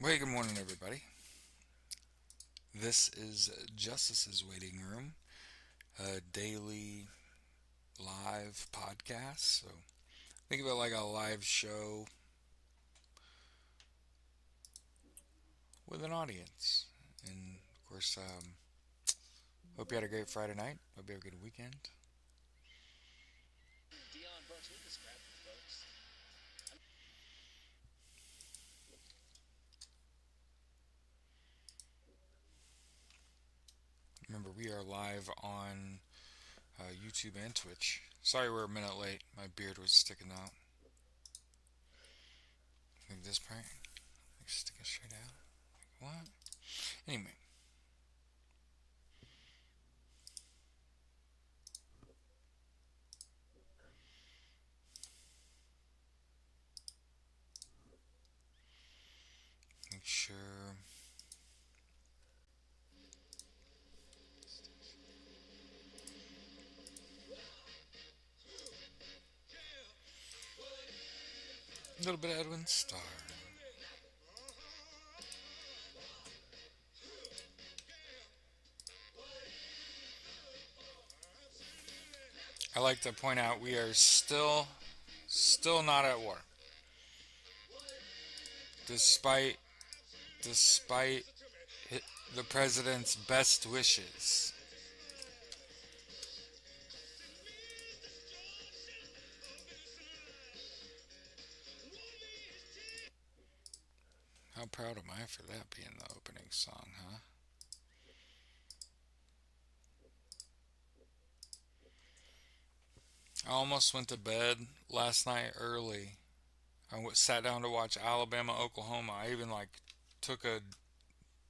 Well, good morning, everybody. This is Justice's Waiting Room, a daily live podcast. So think of it like a live show with an audience. And of course, hope you had a great Friday night. Hope you have a good weekend. Remember, we are live on YouTube and Twitch. Sorry we're a minute late. My beard was sticking out. Like this part, like sticking straight out. What? Anyway, make sure. A little bit of Edwin Starr. I like to point out we are still not at war, despite despite the president's best wishes. How proud am I for that being the opening song, huh? I almost went to bed last night early. Sat down to watch Alabama Oklahoma. I even took a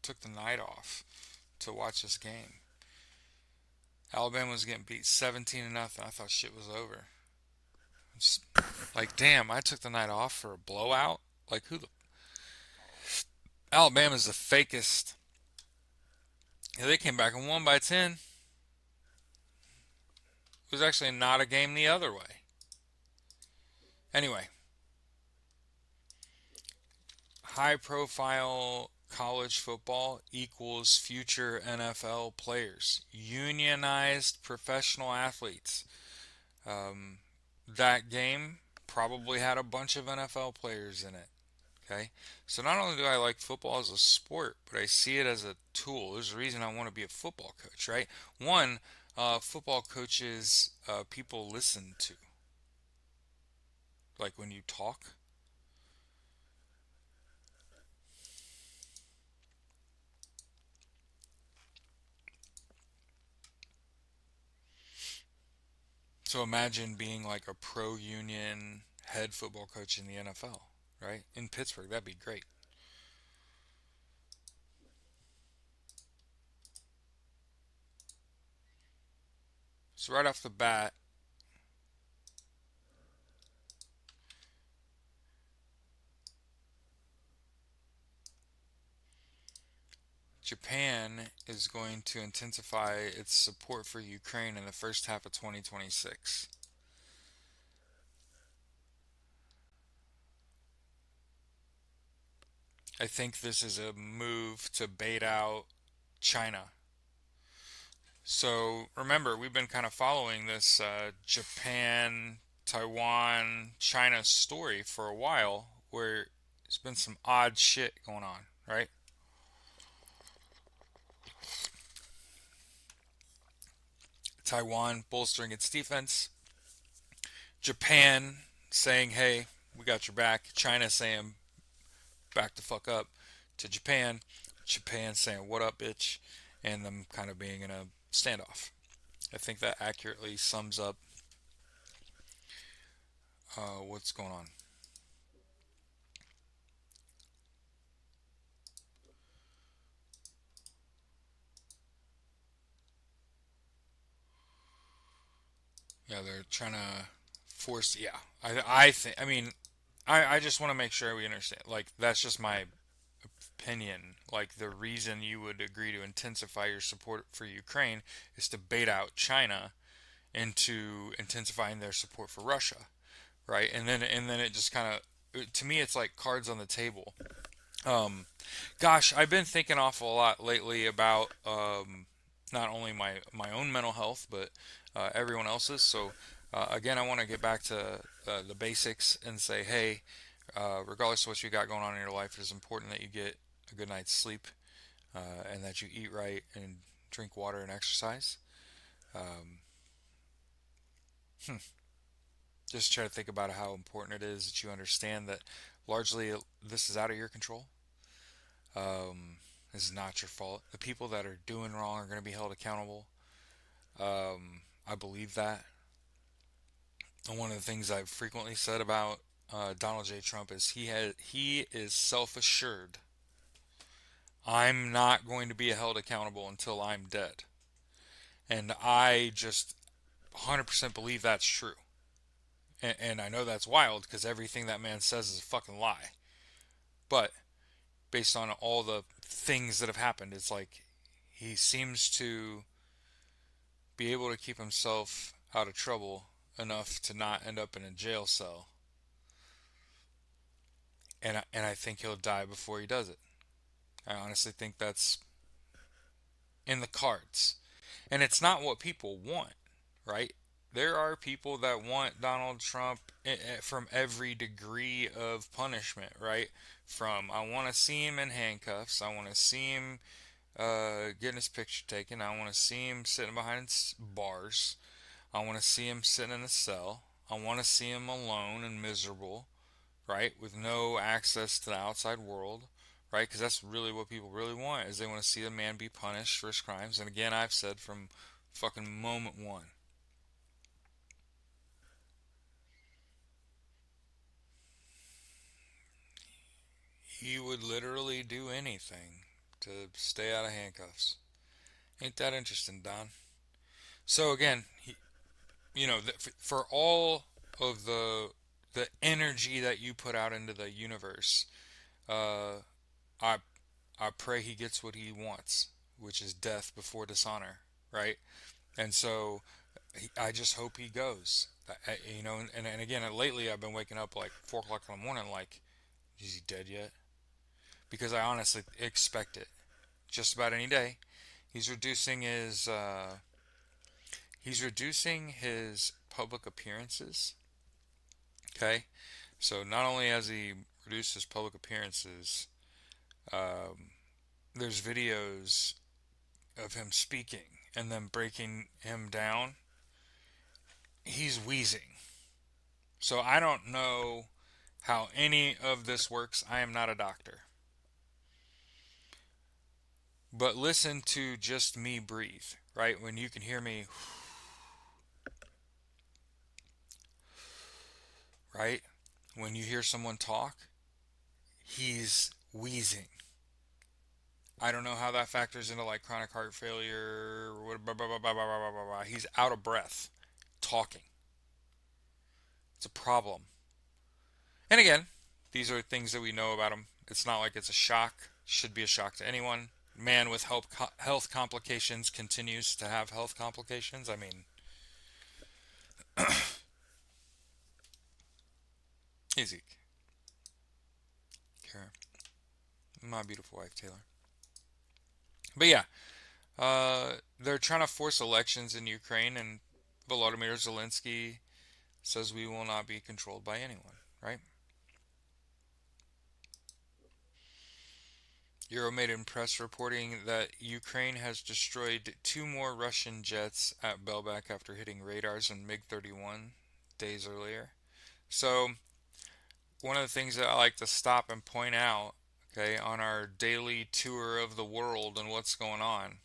took the night off to watch this game. Alabama was getting beat 17 to nothing. I thought shit was over. Just, damn, I took the night off for a blowout. Like who the Alabama's the fakest. Yeah, they came back and won by 10. It was actually not a game the other way. Anyway, high profile college football equals future NFL players, unionized professional athletes. Um, that game probably had a bunch of NFL players in it. Okay, so not only do I like football as a sport, but I see it as a tool. There's a reason I want to be a football coach, right? One, football coaches people listen to, like when you talk. So imagine being like a pro union head football coach in the NFL, right? In Pittsburgh, that'd be great. So right off the bat, Japan is going to intensify its support for Ukraine in the first half of 2026. I think this is a move to bait out China. So remember, we've been kind of following this Japan, Taiwan, China story for a while where there's been some odd shit going on, right? Taiwan bolstering its defense, Japan saying, hey, we got your back, China saying, back the fuck up to Japan, Japan saying, what up, bitch, and them kind of being in a standoff. I think that accurately sums up what's going on. Yeah, they're trying to force. Yeah, I think. I mean, I just want to make sure we understand. Like, that's just my opinion. Like, the reason you would agree to intensify your support for Ukraine is to bait out China into intensifying their support for Russia, right? And then it just kind of, to me, it's like cards on the table. Um, Gosh, I've been thinking awful lot lately about not only my own mental health, but everyone else's. So again, I want to get back to the basics and say, hey, regardless of what you got going on in your life, it is important that you get a good night's sleep and that you eat right and drink water and exercise. Um, just try to think about how important it is that you understand that largely this is out of your control. Um, this is not your fault. The people that are doing wrong are going to be held accountable. I believe that. And one of the things I've frequently said about Donald J. Trump is he is self-assured. I'm not going to be held accountable until I'm dead, and I just 100% believe that's true. And I know that's wild because everything that man says is a fucking lie. But based on all the things that have happened, it's like he seems to be able to keep himself out of trouble enough to not end up in a jail cell. And I think he'll die before he does it. I honestly think that's in the cards. And it's not what people want, right? There are people that want Donald Trump from every degree of punishment, right? From I want to see him in handcuffs, I want to see him getting his picture taken, I want to see him sitting behind bars, I want to see him sitting in a cell, I want to see him alone and miserable, right? With no access to the outside world, right? Because that's really what people really want is they want to see a man be punished for his crimes. And again, I've said from fucking moment one, he would literally do anything to stay out of handcuffs. Ain't that interesting, Don? So again, for all of the energy that you put out into the universe, uh, I I pray he gets what he wants, which is death before dishonor, right? And so I just hope he goes. And again, lately I've been waking up like 4 o'clock in the morning, like, is he dead yet? Because I honestly expect it. Just about any day, he's reducing his public appearances. Okay, so not only has he reduced his public appearances, um, there's videos of him speaking and then breaking him down. He's wheezing. So I don't know how any of this works. I am not a doctor. But listen to just me breathe, right? When you can hear me, right? When you hear someone talk, he's wheezing. I don't know how that factors into like chronic heart failure. He's out of breath talking. It's a problem. And again, these are things that we know about him. It's not like it's a shock. Should be a shock to anyone. Man with health complications continues to have health complications. I mean, easy. Kara, my beautiful wife Taylor. But yeah, they're trying to force elections in Ukraine, and Volodymyr Zelensky says we will not be controlled by anyone. Right? Euromaidan press reporting that Ukraine has destroyed two more Russian jets at Belbek after hitting radars on MiG-31 days earlier. So one of the things that I like to stop and point out, okay, on our daily tour of the world and what's going on,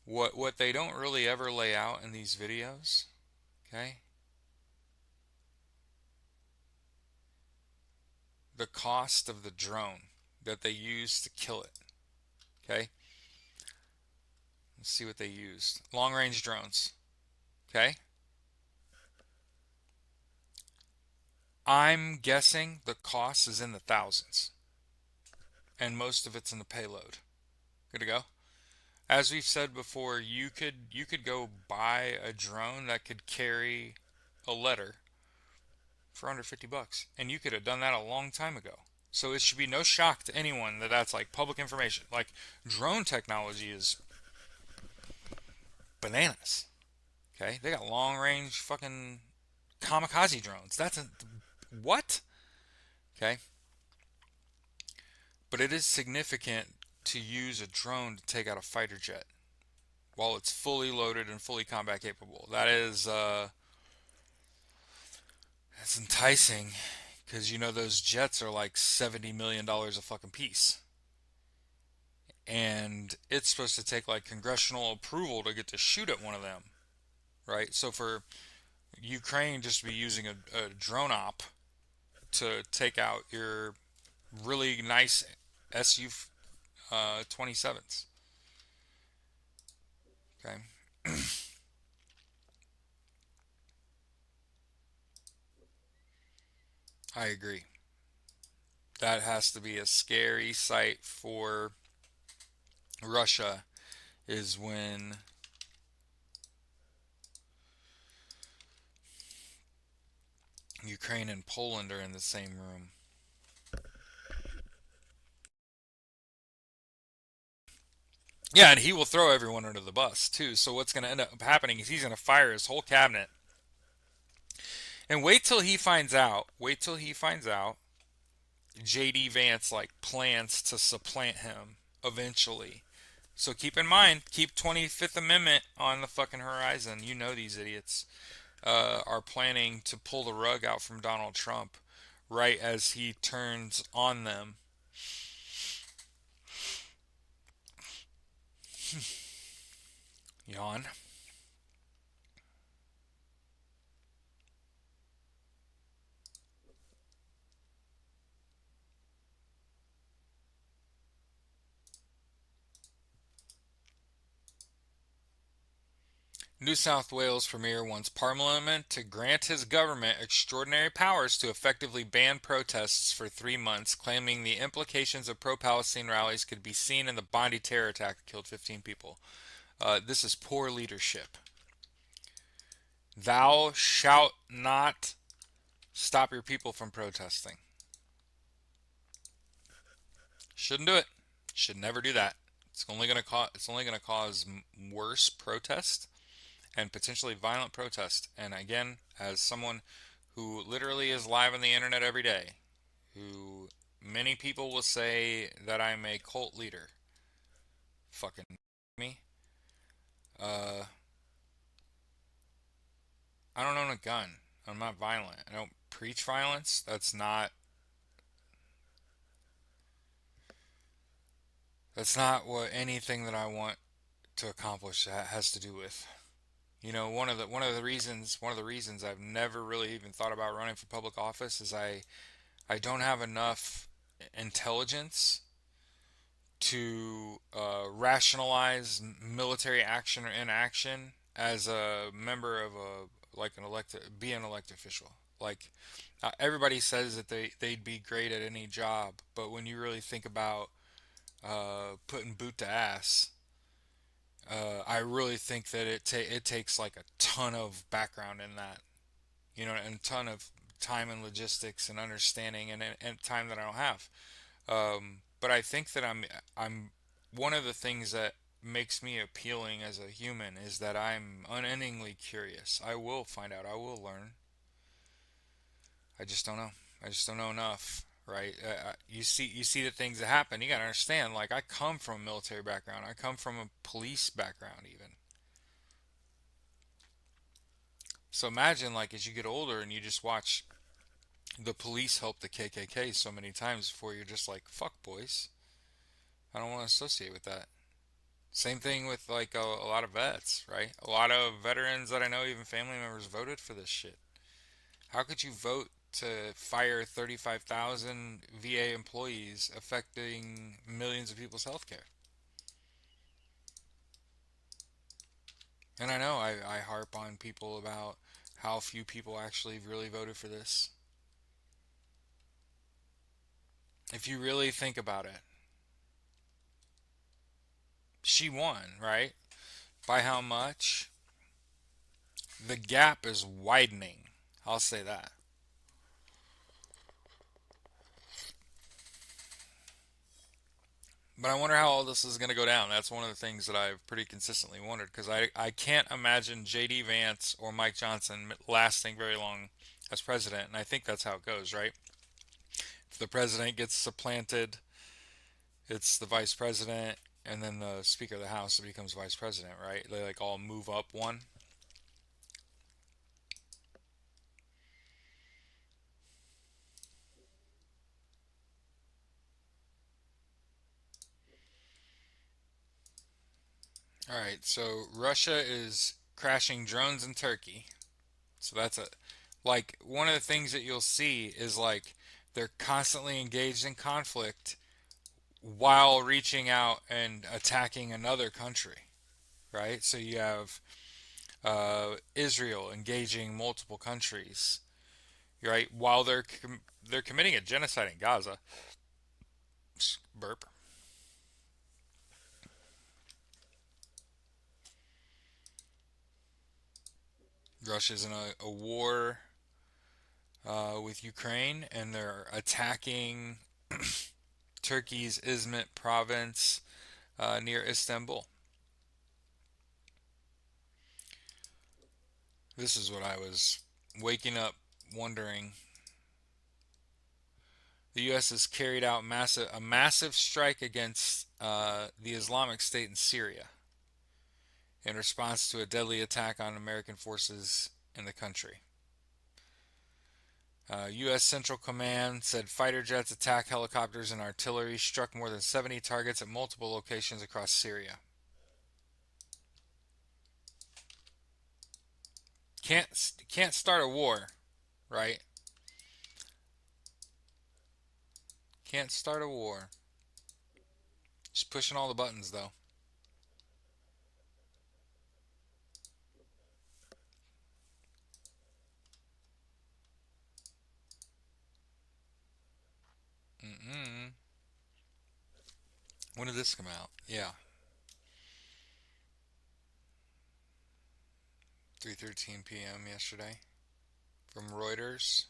what they don't really ever lay out in these videos, okay, the cost of the drone that they used to kill it, okay. Let's see what they used. Long range drones, okay. I'm guessing the cost is in the thousands, and most of it's in the payload. Good to go. As we've said before, you could go buy a drone that could carry a letter for under $50, and you could have done that a long time ago. So it should be no shock to anyone that that's like public information. Like drone technology is bananas. Okay, they got long range fucking kamikaze drones. That's a what? Okay, but it is significant to use a drone to take out a fighter jet while it's fully loaded and fully combat capable. That's enticing because you know those jets are like $70 million a fucking piece, and it's supposed to take like congressional approval to get to shoot at one of them, right? So for Ukraine just to be using a drone op to take out your really nice Su 27s. Okay, I agree. That has to be a scary sight for Russia is when Ukraine and Poland are in the same room. Yeah, and he will throw everyone under the bus too. So what's going to end up happening is he's going to fire his whole cabinet. And wait till he finds out. Wait till he finds out JD Vance like plans to supplant him eventually. So keep in mind, keep 25th Amendment on the fucking horizon. You know these idiots are planning to pull the rug out from Donald Trump right as he turns on them. Yawn. New South Wales Premier wants Parliament to grant his government extraordinary powers to effectively ban protests for 3 months, claiming the implications of pro-Palestine rallies could be seen in the Bondi terror attack that killed 15 people. This is poor leadership. Thou shalt not stop your people from protesting. Shouldn't do it. Should never do that. It's only going to cause. It's only going to cause worse protest and potentially violent protest. And again, as someone who literally is live on the internet every day, who many people will say that I'm a cult leader. Fucking me. Uh, I don't own a gun. I'm not violent. I don't preach violence. That's not what anything that I want to accomplish has to do with. You know, one of the reasons I've never really even thought about running for public office is I don't have enough intelligence to rationalize military action or inaction as a member of a like an elected be an elected official. Like everybody says that they'd be great at any job, but when you really think about putting boot to ass, I really think that it takes like a ton of background in that, you know, and a ton of time and logistics and understanding and time that I don't have. But I think that I'm one of the things that makes me appealing as a human is that I'm unendingly curious. I will find out. I will learn. I just don't know. I just don't know enough, right? You see the things that happen. You gotta understand. Like I come from a military background. I come from a police background, even. So imagine like as you get older and you just watch the police help the KKK so many times before you're just like, fuck boys. I don't want to associate with that. Same thing with like a lot of vets, right? A lot of veterans that I know, even family members, voted for this shit. How could you vote to fire 35,000 VA employees affecting millions of people's health care? And I know I harp on people about how few people actually really voted for this. If you really think about it, she won, right? By how much? The gap is widening. I'll say that. But I wonder how all this is going to go down. That's one of the things that I've pretty consistently wondered because I can't imagine J.D. Vance or Mike Johnson lasting very long as president. And I think that's how it goes, right? If the president gets supplanted, it's the vice president, and then the Speaker of the House becomes vice president, right? They like all move up one. All right, so Russia is crashing drones in Turkey. So that's a like one of the things that you'll see is like they're constantly engaged in conflict while reaching out and attacking another country, right? So you have Israel engaging multiple countries, right? While they're committing a genocide in Gaza. Burp. Russia's in a war with Ukraine, and they're attacking Turkey's Izmit province near Istanbul. This is what I was waking up wondering. The U.S. has carried out a massive strike against the Islamic State in Syria in response to a deadly attack on American forces in the country. U.S. Central Command said fighter jets, attack helicopters, and artillery struck more than 70 targets at multiple locations across Syria. Can't start a war, right? Can't start a war. Just pushing all the buttons though. Mm-mm. When did this come out? Yeah, 3:13 p.m. yesterday from Reuters.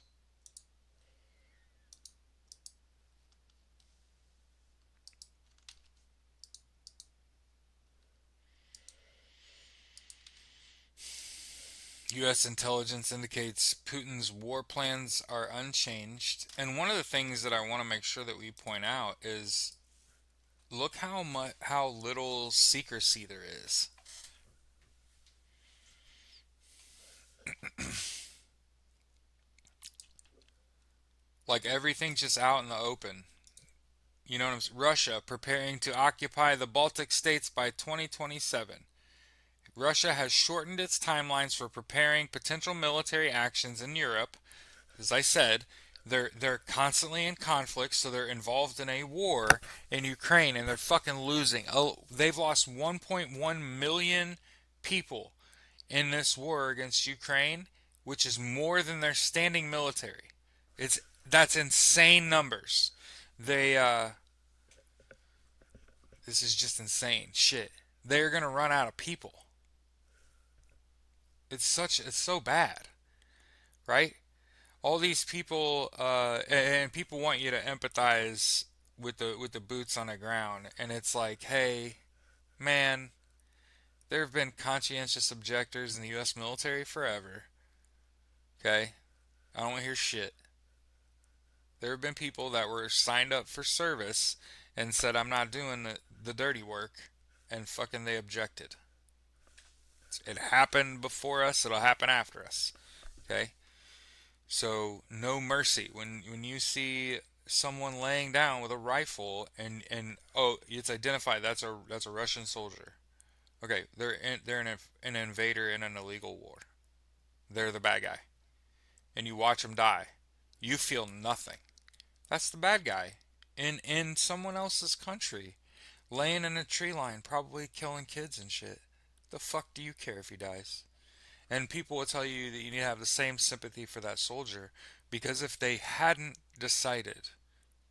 U.S. intelligence indicates Putin's war plans are unchanged. And one of the things that I want to make sure that we point out is look how little secrecy there is. Like everything's just out in the open. You know what I'm saying? Russia preparing to occupy the Baltic states by 2027. Russia has shortened its timelines for preparing potential military actions in Europe. As I said, they're constantly in conflict, so they're involved in a war in Ukraine, and they're fucking losing. Oh, they've lost 1.1 million people in this war against Ukraine, which is more than their standing military. It's That's insane numbers. They This is just insane shit. They're gonna run out of people. It's so bad, right? All these people and people want you to empathize with the boots on the ground, and it's like, hey, man, there have been conscientious objectors in the U.S. military forever. Okay, I don't want to hear shit. There have been people that were signed up for service and said, I'm not doing the dirty work, and fucking they objected. It happened before us, it'll happen after us. Okay? So no mercy. When you see someone laying down with a rifle and oh, it's identified that's a Russian soldier. Okay, they're an invader in an illegal war. They're the bad guy. And you watch them die. You feel nothing. That's the bad guy in someone else's country, laying in a tree line, probably killing kids and shit. The fuck do you care if he dies? And people will tell you that you need to have the same sympathy for that soldier because if they hadn't decided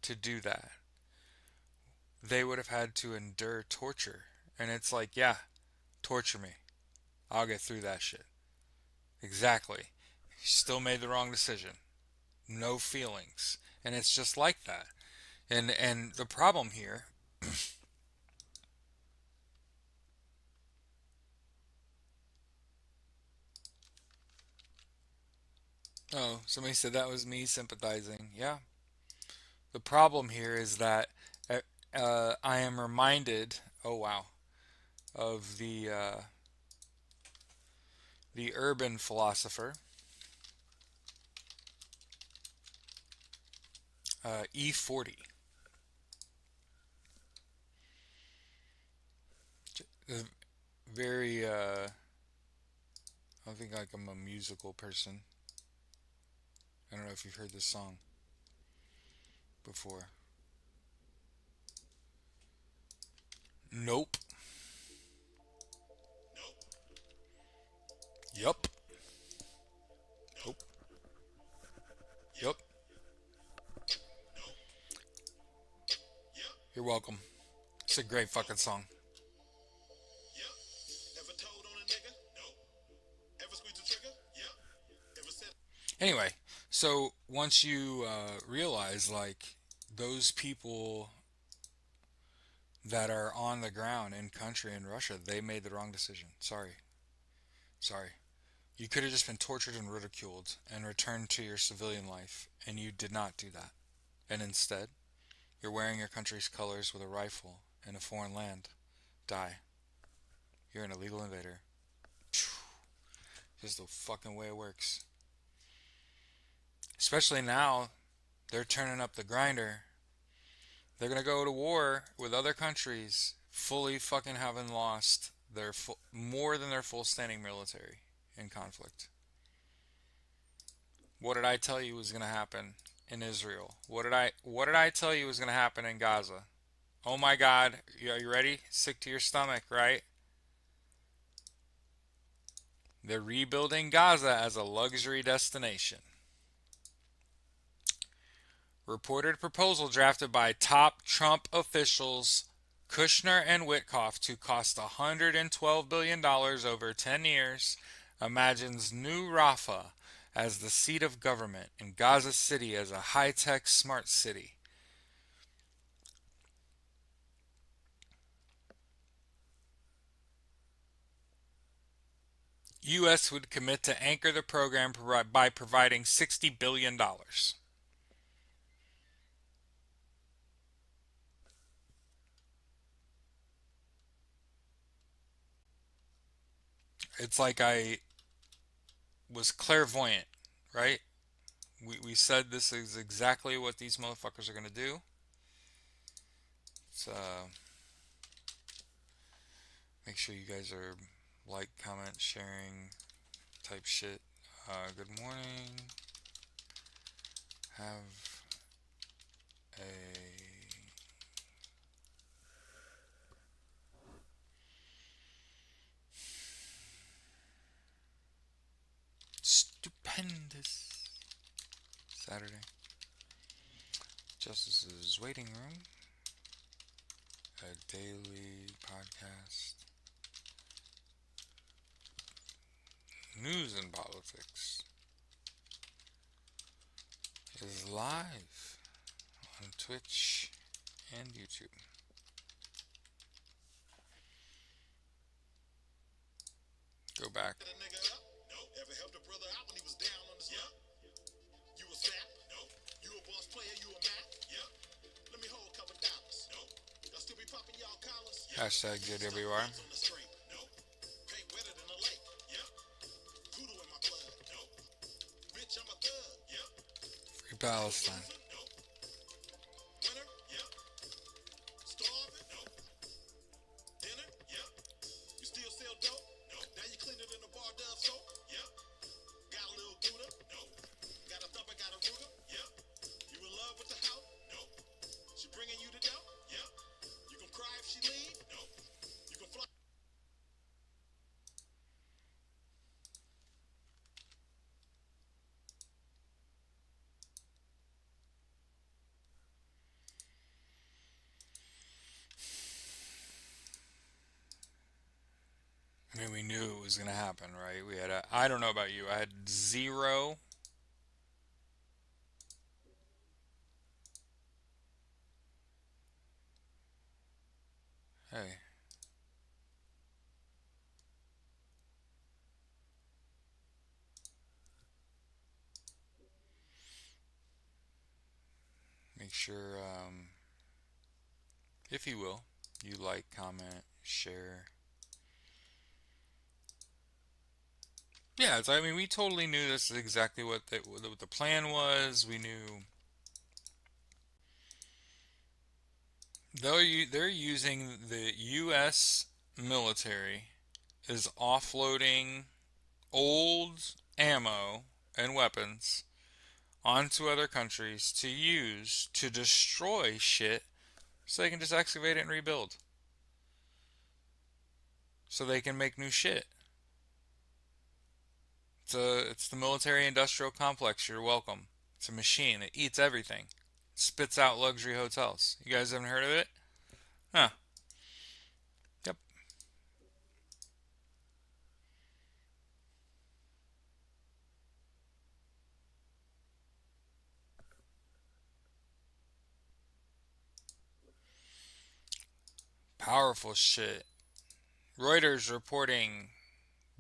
to do that, they would have had to endure torture. And it's like, yeah, torture me. I'll get through that shit. Exactly. He still made the wrong decision. No feelings. And it's just like that. And the problem here Oh, somebody said that was me sympathizing. Yeah. The problem here is that I am reminded, oh wow, of the urban philosopher E40. Uh, Very, I think like I'm a musical person. I don't know if you've heard this song before. Nope. Yup. Nope. Yup. You're welcome. It's a great fucking song. Anyway, so once you realize like those people that are on the ground in country in Russia, they made the wrong decision. Sorry. Sorry. You could have just been tortured and ridiculed and returned to your civilian life, and you did not do that. And instead, you're wearing your country's colors with a rifle in a foreign land. Die. You're an illegal invader. Just the fucking way it works. Especially now, they're turning up the grinder. They're gonna go to war with other countries, fully fucking having lost their more than their full standing military in conflict. What did I tell you was gonna happen in Israel? What did I tell you was gonna happen in Gaza? Oh my God, are you ready? Sick to your stomach, right? They're rebuilding Gaza as a luxury destination. Reported proposal drafted by top Trump officials Kushner and Witkoff to cost $112 billion dollars over 10 years imagines New Rafah as the seat of government and Gaza City as a high-tech smart city. U.S. would commit to anchor the program by providing $60 billion dollars. It's like I was clairvoyant, right? We said this is exactly what these motherfuckers are going to do. So make sure you guys are like, comment, sharing type shit. Good morning. Have a stupendous Saturday. Justice's Waiting Room, a daily podcast, news and politics, is live on Twitch and YouTube. Go back. Hashtag JWR. Free Palestine. I mean, we knew it was going to happen, right? I don't know about you, I had zero. Hey, Make sure, if you will, you like, comment, share. Yeah, I mean, we totally knew this is exactly what the plan was. We knew they're using the U.S. military is offloading old ammo and weapons onto other countries to use to destroy shit so they can just excavate it and rebuild. So they can make new shit. It's the military industrial complex. You're welcome. It's a machine. It eats everything. It spits out luxury hotels. You guys haven't heard of it? Huh. Yep. Powerful shit. Reuters reporting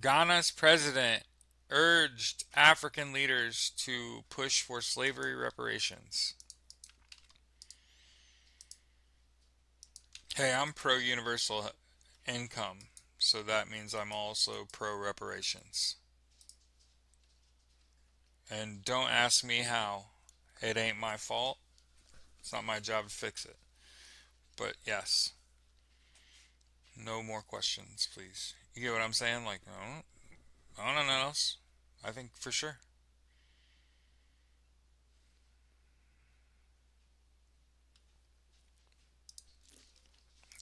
Ghana's president urged African leaders to push for slavery reparations. Hey, I'm pro universal income, so that means I'm also pro reparations. And don't ask me how. It ain't my fault. It's not my job to fix it. But yes, no more questions, please. You get what I'm saying? Like, I don't know nothing else. I think for sure.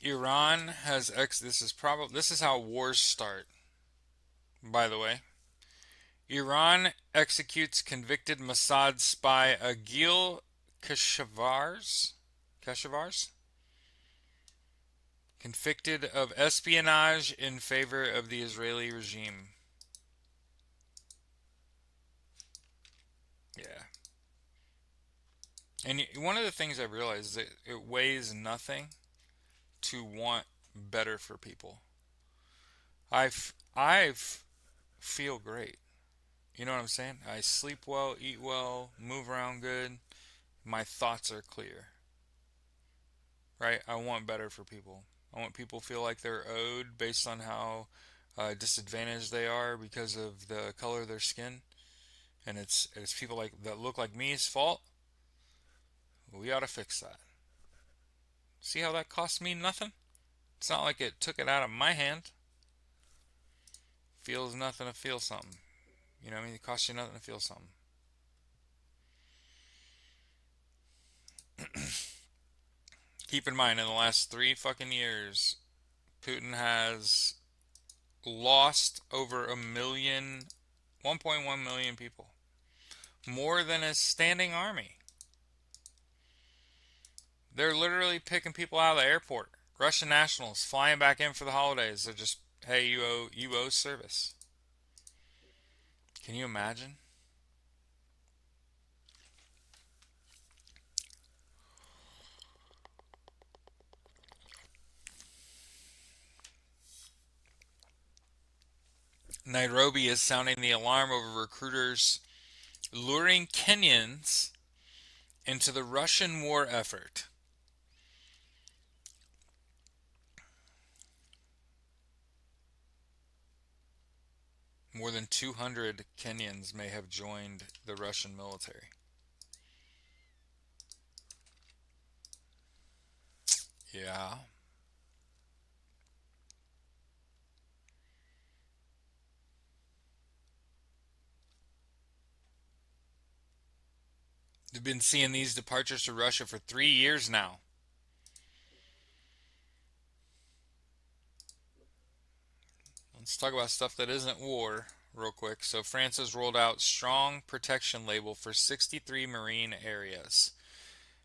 Iran has this is how wars start, by the way. Iran executes convicted Mossad spy Agil Kashevars. Kashevars? Convicted of espionage in favor of the Israeli regime. Yeah. And one of the things I've realized is that it weighs nothing to want better for people. I feel great. You know what I'm saying? I sleep well, eat well, move around good. My thoughts are clear. Right? I want better for people. I want people to feel like they're owed based on how disadvantaged they are because of the color of their skin, and it's people like that look like me's fault. We ought to fix that. See how that cost me nothing? It's not like it took it out of my hand. Feels nothing to feel something. You know what I mean? It costs you nothing to feel something. Keep in mind, in the last 3 fucking years, Putin has lost over 1.1 million people. More than his standing army. They're literally picking people out of the airport. Russian nationals flying back in for the holidays. They're just, hey, you owe service. Can you imagine? Nairobi is sounding the alarm over recruiters luring Kenyans into the Russian war effort. More than 200 Kenyans may have joined the Russian military. Yeah. They've been seeing these departures to Russia for 3 years now. Let's talk about stuff that isn't war real quick. So France has rolled out strong protection label for 63 marine areas.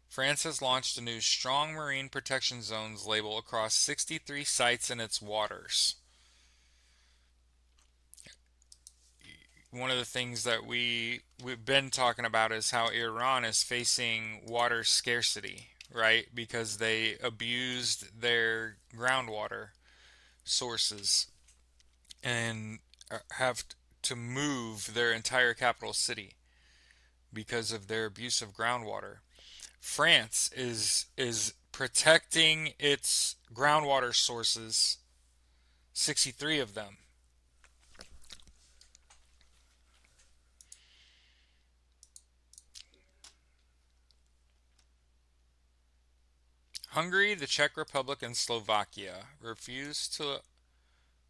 France has launched a new strong marine protection zones label across 63 sites in its waters. One of the things that we've been talking about is how Iran is facing water scarcity, right? Because they abused their groundwater sources and have to move their entire capital city because of their abuse of groundwater. France is protecting its groundwater sources, 63 of them. Hungary, the Czech Republic, and Slovakia refused to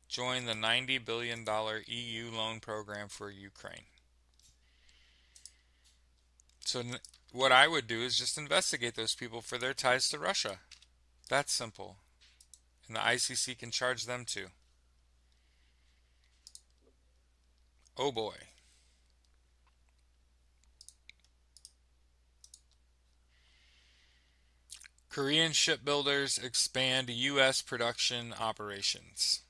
join the $90 billion EU loan program for Ukraine. So, what I would do is just investigate those people for their ties to Russia. That's simple. And the ICC can charge them too. Oh boy. Korean shipbuilders expand U.S. production operations.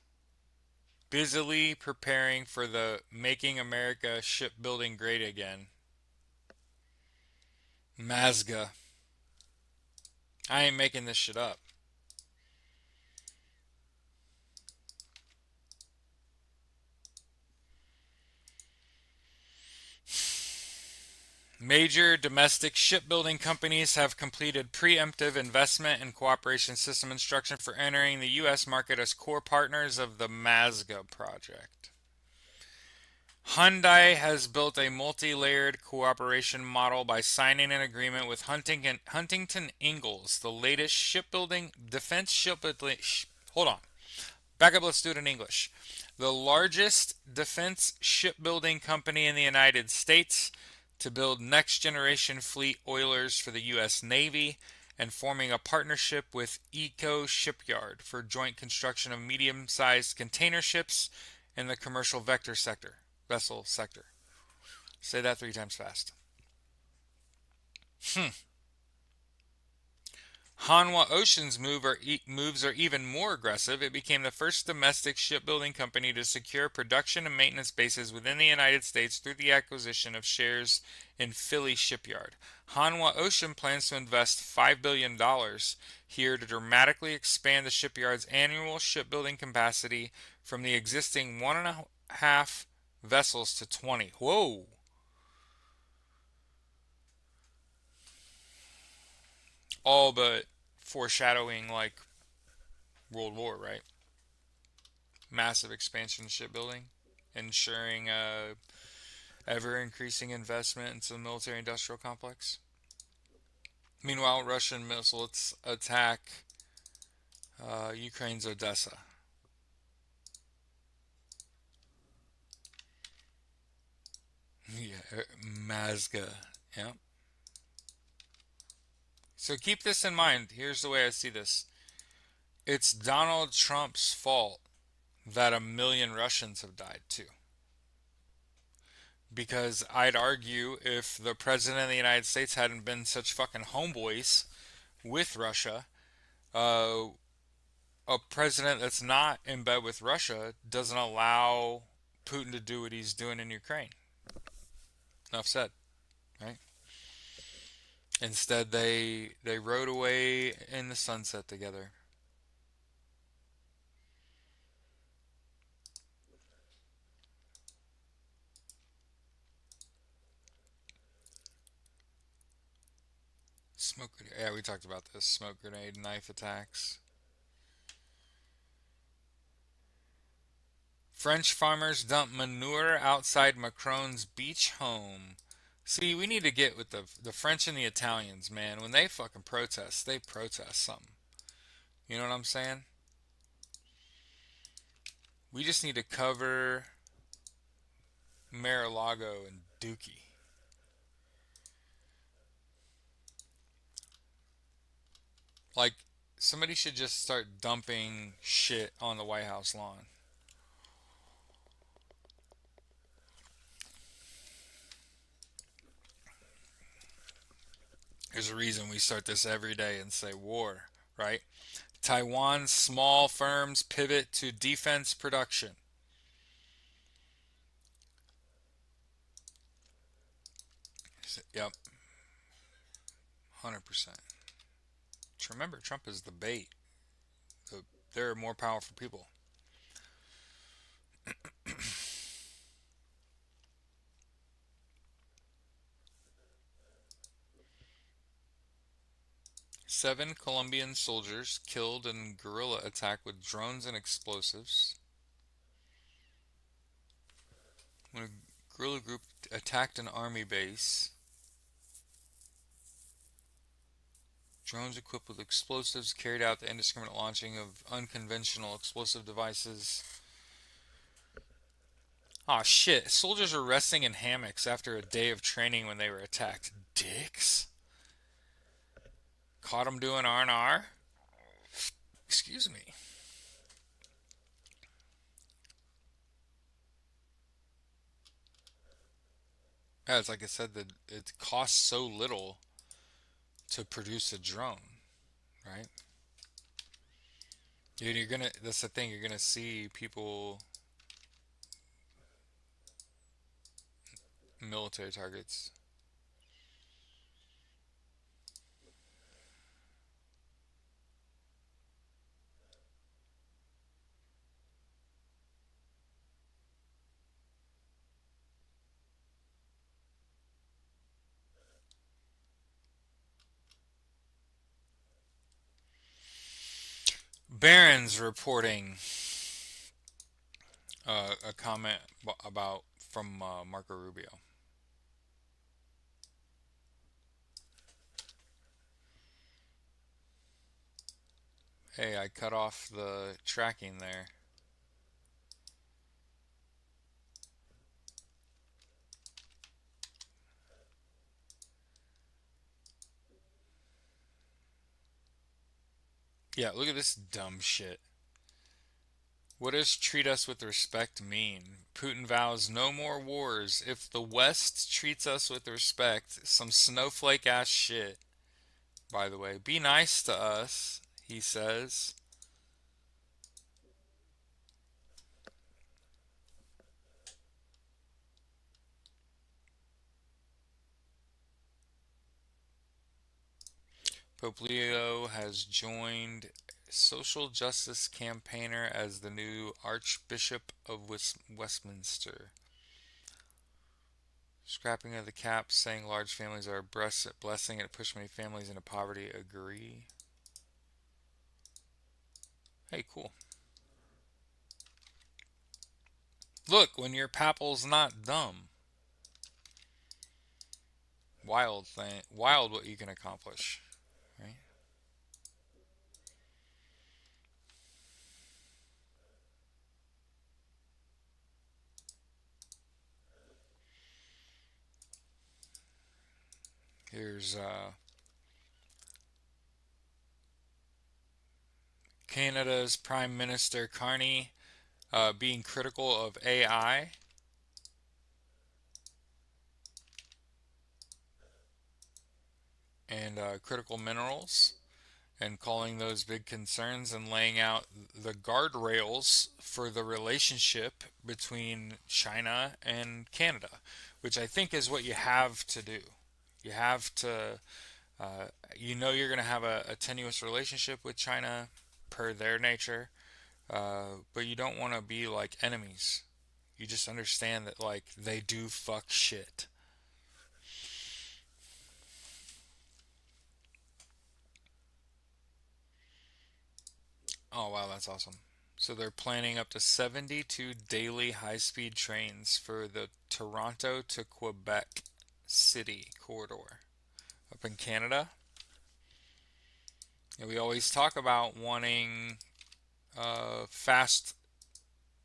Busily preparing for the Making America Shipbuilding Great Again. Mazga. I ain't making this shit up. Major domestic shipbuilding companies have completed preemptive investment and cooperation system instruction for entering the U.S. market as core partners of the Mazga project. Hyundai has built a multi-layered cooperation model by signing an agreement with Huntington Ingalls, the latest shipbuilding defense shipbuilding. Hold on, back up. Let's do it in English. The largest defense shipbuilding company in the United States to build next-generation fleet oilers for the U.S. Navy, and forming a partnership with Eco Shipyard for joint construction of medium-sized container ships in the commercial vessel sector. Say that 3 times fast. Hanwha Ocean's moves are even more aggressive. It became the first domestic shipbuilding company to secure production and maintenance bases within the United States through the acquisition of shares in Philly Shipyard. Hanwha Ocean plans to invest $5 billion here to dramatically expand the shipyard's annual shipbuilding capacity from the existing 1.5 vessels to 20. Whoa! All but foreshadowing like World War, right? Massive expansion in shipbuilding, ensuring ever increasing investment into the military industrial complex. Meanwhile, Russian missiles attack Ukraine's Odessa. Yeah, Mazga. Yeah. So keep this in mind. Here's the way I see this. It's Donald Trump's fault that 1 million Russians have died too. Because I'd argue if the president of the United States hadn't been such fucking homeboys with Russia, uh, a president that's not in bed with Russia doesn't allow Putin to do what he's doing in Ukraine. Enough said, right? Instead, they rode away in the sunset together. Smoke grenade. Yeah, we talked about this. Smoke grenade, knife attacks. French farmers dump manure outside Macron's beach home. See, we need to get with the French and the Italians, man. When they fucking protest, they protest something. You know what I'm saying? We just need to cover Mar-a-Lago and Dookie. Like, somebody should just start dumping shit on the White House lawn. There's a reason we start this every day and say war, right? Taiwan's small firms pivot to defense production. Yep, 100%. Remember, Trump is the bait. They're more powerful people. 7 Colombian soldiers killed in guerrilla attack with drones and explosives. When a guerrilla group attacked an army base, drones equipped with explosives carried out the indiscriminate launching of unconventional explosive devices. Aw, shit. Soldiers were resting in hammocks after a day of training when they were attacked. Dicks. Caught them doing R&R? Excuse me. Yeah, it's like I said, that it costs so little to produce a drone, right? Dude, that's the thing, you're gonna see people, military targets. Barron's reporting a comment about from Marco Rubio. Hey, I cut off the tracking there. Yeah, look at this dumb shit. What does treat us with respect mean? Putin vows no more wars if the West treats us with respect. Some snowflake ass shit, by the way. Be nice to us, he says. Pope Leo has joined social justice campaigner as the new Archbishop of Westminster. Scrapping of the cap, saying large families are a blessing and push many families into poverty. Agree. Hey, cool. Look, when your papal's not dumb. Wild thing. Wild what you can accomplish. Right? Here's Canada's Prime Minister Carney being critical of AI. And critical minerals, and calling those big concerns and laying out the guardrails for the relationship between China and Canada, which I think is what you have to do. You have to, you're going to have a tenuous relationship with China per their nature, but you don't want to be like enemies. You just understand that, like, they do fuck shit. Oh, wow, that's awesome. So they're planning up to 72 daily high-speed trains for the Toronto to Quebec City corridor up in Canada. And we always talk about wanting fast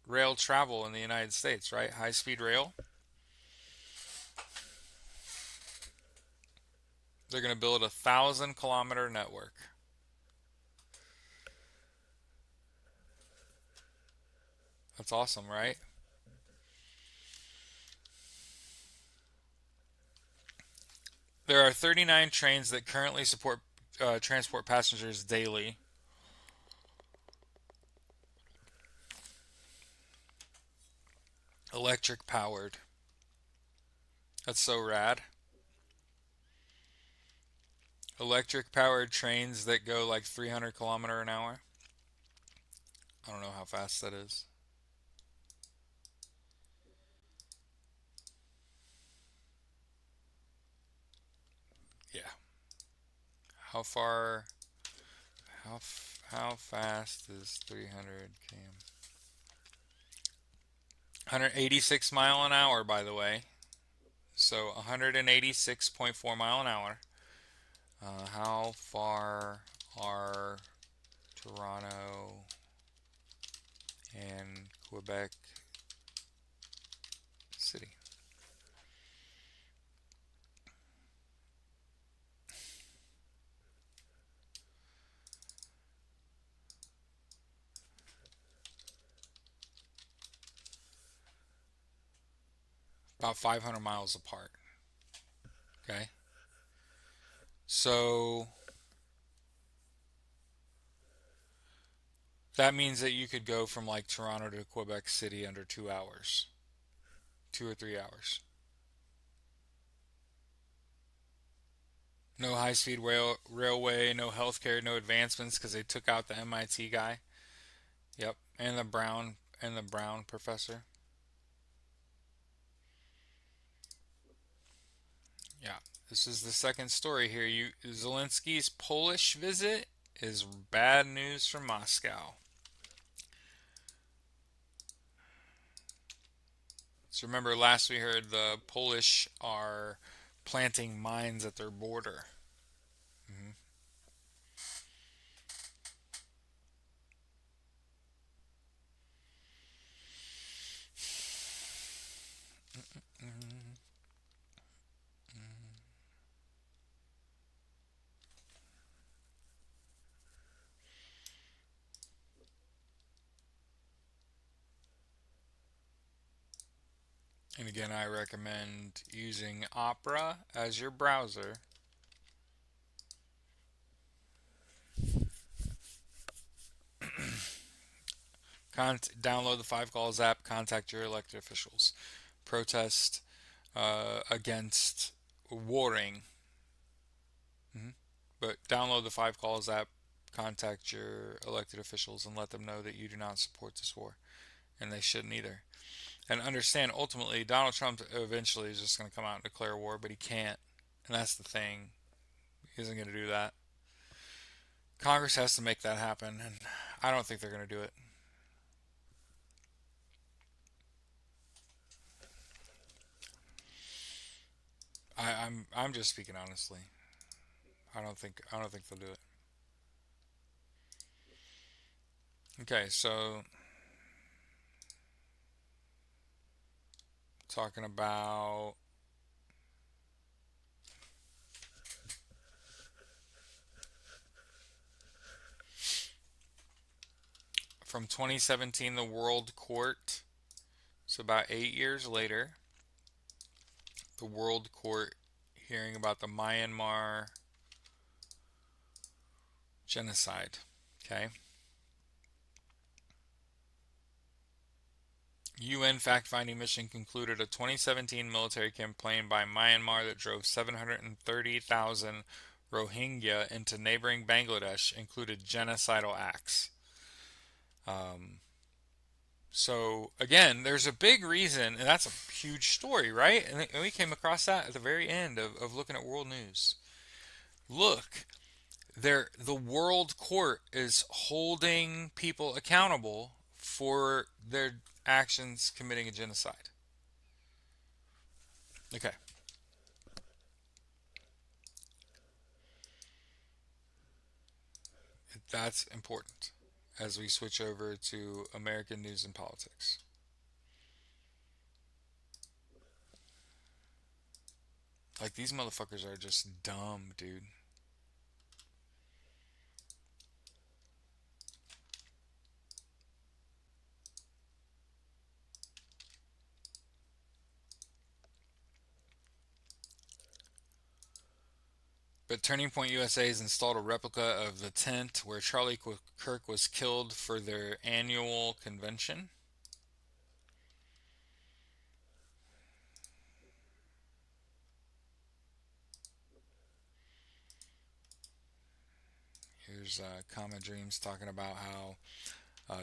rail travel in the United States, right? High-speed rail. They're going to build 1,000-kilometer network. That's awesome, right? There are 39 trains that currently support transport passengers daily. Electric powered. That's so rad. Electric powered trains that go like 300 km an hour. I don't know how fast that is. Yeah. How far How fast is 300 km? 186 mile an hour, by the way. So 186.4 mile an hour. How far are Toronto and Quebec City? About 500 miles apart. Okay. So that means that you could go from like Toronto to Quebec City under 2 hours, 2 or 3 hours. No high-speed railway, no healthcare, no advancements because they took out the MIT guy. Yep, and the Brown professor. Yeah, this is the second story here. Zelensky's Polish visit is bad news from Moscow. So remember, last we heard the Polish are planting mines at their border. Hmm. And again, I recommend using Opera as your browser. Download the Five Calls app, contact your elected officials, protest against warring. Hmm. But download the Five Calls app, contact your elected officials, and let them know that you do not support this war, and they shouldn't either. And understand, ultimately, Donald Trump eventually is just going to come out and declare war, but he can't, and that's the thing. He isn't going to do that. Congress has to make that happen, and I don't think they're going to do it. I'm just speaking honestly. I don't think they'll do it. Okay, so talking about from 2017, the World Court. So about 8 years later, the World Court hearing about the Myanmar genocide. Okay, UN fact-finding mission concluded a 2017 military campaign by Myanmar that drove 730,000 Rohingya into neighboring Bangladesh included genocidal acts. Um, so again, there's a big reason, and that's a huge story, right? And we came across that at the very end of looking at world news. Look, the world court is holding people accountable for their actions committing a genocide. Okay, that's important as we switch over to American news and politics. Like these motherfuckers are just dumb, dude. But Turning Point USA has installed a replica of the tent where Charlie Kirk was killed for their annual convention. Here's Common Dreams talking about how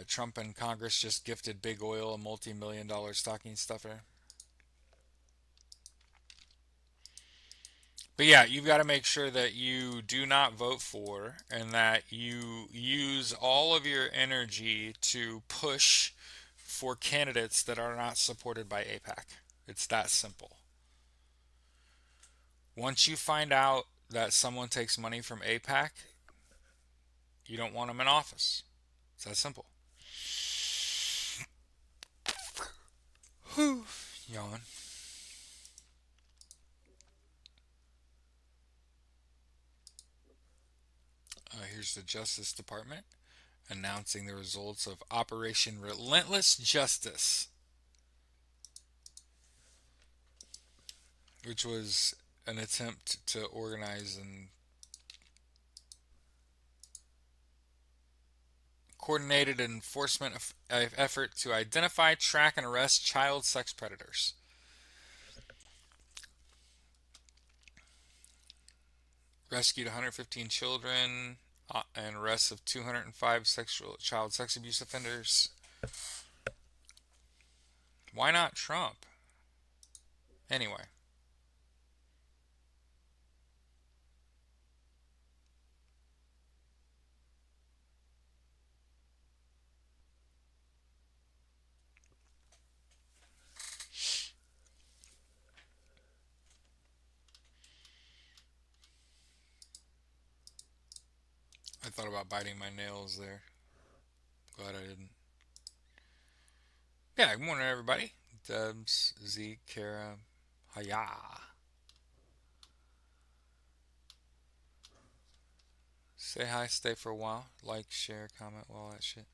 Trump and Congress just gifted Big Oil a multi-million-dollar stocking stuffer. But yeah, you've got to make sure that you do not vote for and that you use all of your energy to push for candidates that are not supported by APAC. It's that simple. Once you find out that someone takes money from APAC, you don't want them in office. It's that simple. Whew. Yawn. Here's the Justice Department announcing the results of Operation Relentless Justice, which was an attempt to organize and coordinated enforcement effort to identify, track, and arrest child sex predators. Rescued 115 children and arrests of 205 child sex abuse offenders. Why not Trump? Anyway, I thought about biting my nails there. Glad I didn't. Yeah, good morning, everybody. Dubs, Zeke, Kara, Haya. Say hi, stay for a while. Like, share, comment, all that shit.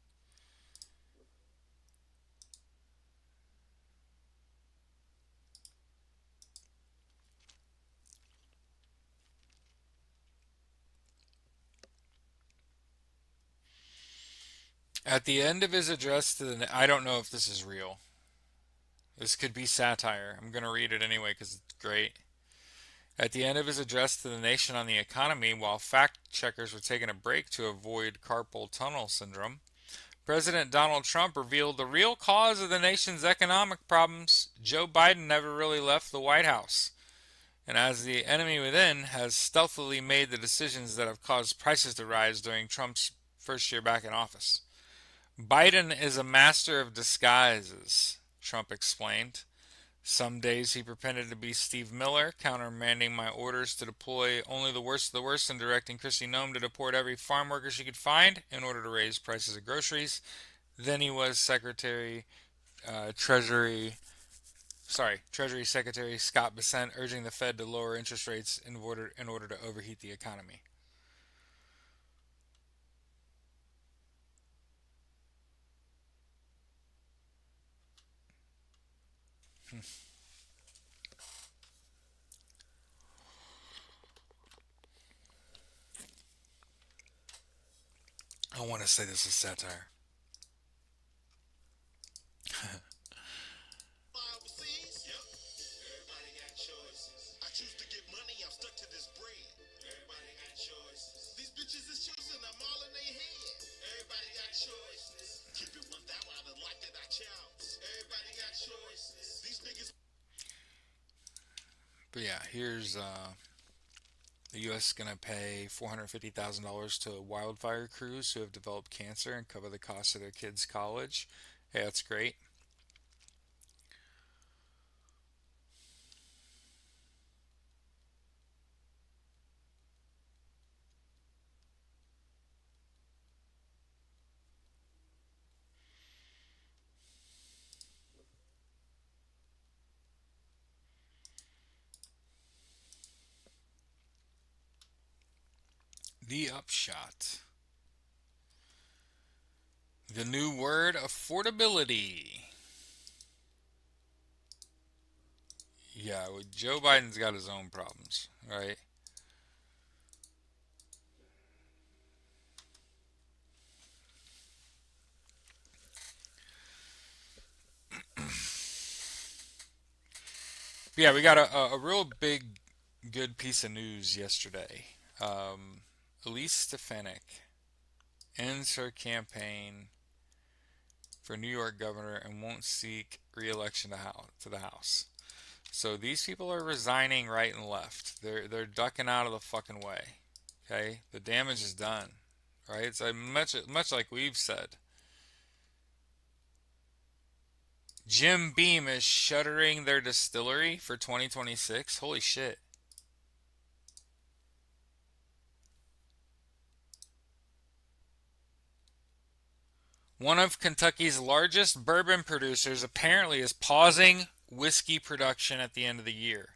At the end of his address to the. I don't know if this is real. This could be satire. I'm going to read it anyway because it's great. At the end of his address to the nation on the economy, while fact checkers were taking a break to avoid carpal tunnel syndrome, President Donald Trump revealed the real cause of the nation's economic problems. Joe Biden never really left the White House, and as the enemy within has stealthily made the decisions that have caused prices to rise during Trump's first year back in office. Biden is a master of disguises, Trump explained. Some days he pretended to be Steve Miller, countermanding my orders to deploy only the worst of the worst and directing Kristi Noem to deport every farm worker she could find in order to raise prices of groceries. Then he was Treasury Treasury Secretary Scott Bessent urging the Fed to lower interest rates in order to overheat the economy. I want to say this is satire. But yeah, here's the U.S. is going to pay $450,000 to wildfire crews who have developed cancer and cover the cost of their kids' college. Hey, that's great. The upshot. The new word, affordability. Yeah, Joe Biden's got his own problems, right? Yeah, we got a real big, good piece of news yesterday. Um, Elise Stefanik ends her campaign for New York governor and won't seek re-election to the House. So these people are resigning right and left. They're ducking out of the fucking way. Okay, the damage is done. Right? It's much like we've said. Jim Beam is shuttering their distillery for 2026. Holy shit. One of Kentucky's largest bourbon producers apparently is pausing whiskey production at the end of the year.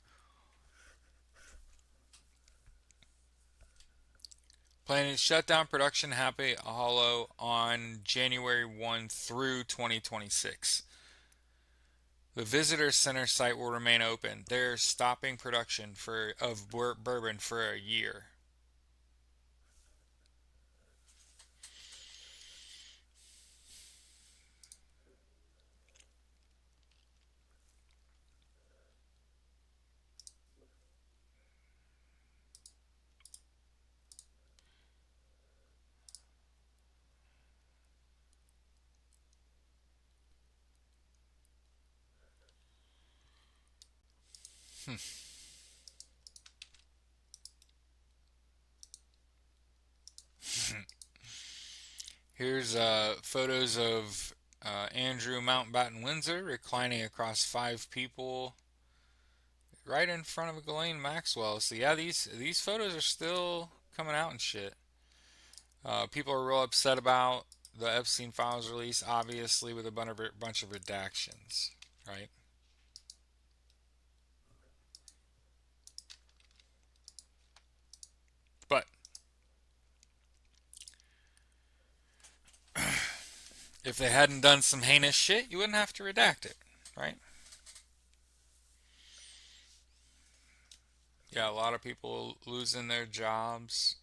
Planning to shut down production Happy Hollow on January 1 through 2026. The visitor center site will remain open. They're stopping production of bourbon for a year. Here's photos of Andrew Mountbatten Windsor reclining across five people right in front of Ghislaine Maxwell. So yeah, these photos are still coming out and shit. People are real upset about the Epstein files release, obviously with a bunch of redactions, right? But if they hadn't done some heinous shit, you wouldn't have to redact it, right? Yeah, a lot of people losing their jobs.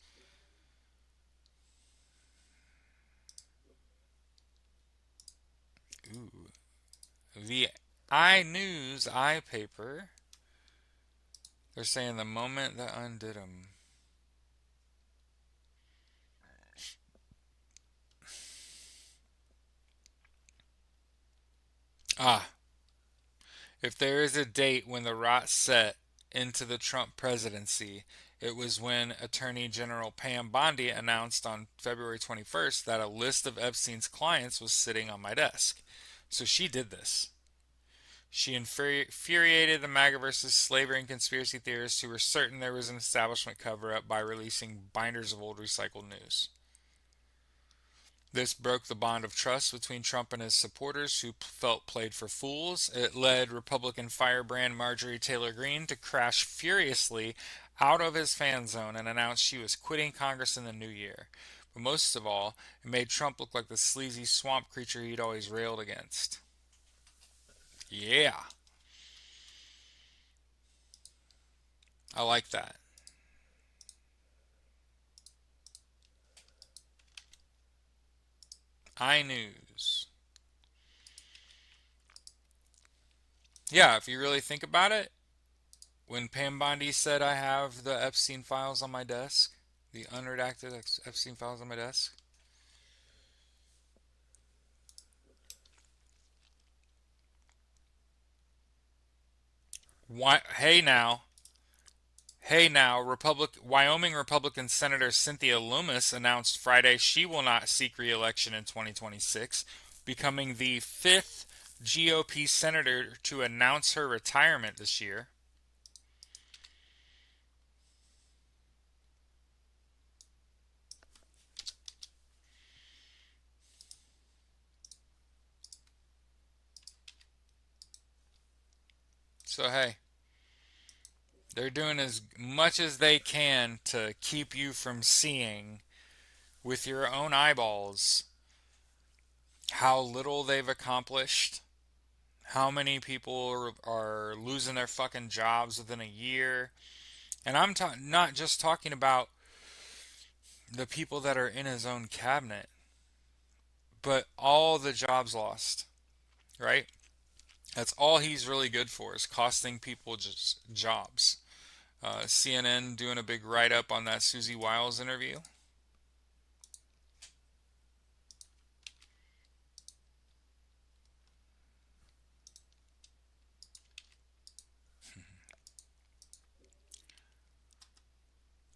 Ooh, the iNews iPaper. They're saying the moment that undid them. Ah, if there is a date when the rot set into the Trump presidency, it was when Attorney General Pam Bondi announced on February 21st that a list of Epstein's clients was sitting on my desk. So she did this. She infuriated the MAGA versus slavery and conspiracy theorists who were certain there was an establishment cover up by releasing binders of old recycled news. This broke the bond of trust between Trump and his supporters, who felt played for fools. It led Republican firebrand Marjorie Taylor Greene to crash furiously out of his fan zone and announce she was quitting Congress in the new year. But most of all, it made Trump look like the sleazy swamp creature he'd always railed against. Yeah, I like that. iNews. Yeah, if you really think about it, when Pam Bondi said I have the Epstein files on my desk, the unredacted Epstein files on my desk. Why, hey now, Wyoming Republican Senator Cynthia Lummis announced Friday she will not seek re-election in 2026, becoming the fifth GOP senator to announce her retirement this year. So hey, they're doing as much as they can to keep you from seeing with your own eyeballs how little they've accomplished, how many people are losing their fucking jobs within a year. And I'm not just talking about the people that are in his own cabinet, but all the jobs lost, right? That's all he's really good for, is costing people just jobs. CNN doing a big write up on that Susie Wiles interview.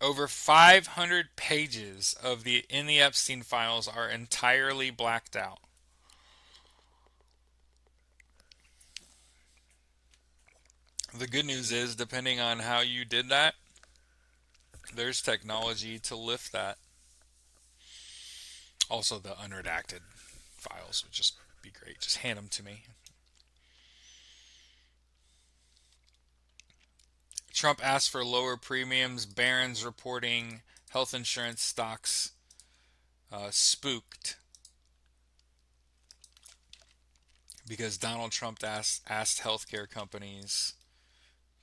Over 500 pages of the in the Epstein files are entirely blacked out. The good news is, depending on how you did that, there's technology to lift that. Also, the unredacted files would just be great. Just hand them to me. Trump asked for lower premiums. Barron's reporting health insurance stocks spooked because Donald Trump asked healthcare companies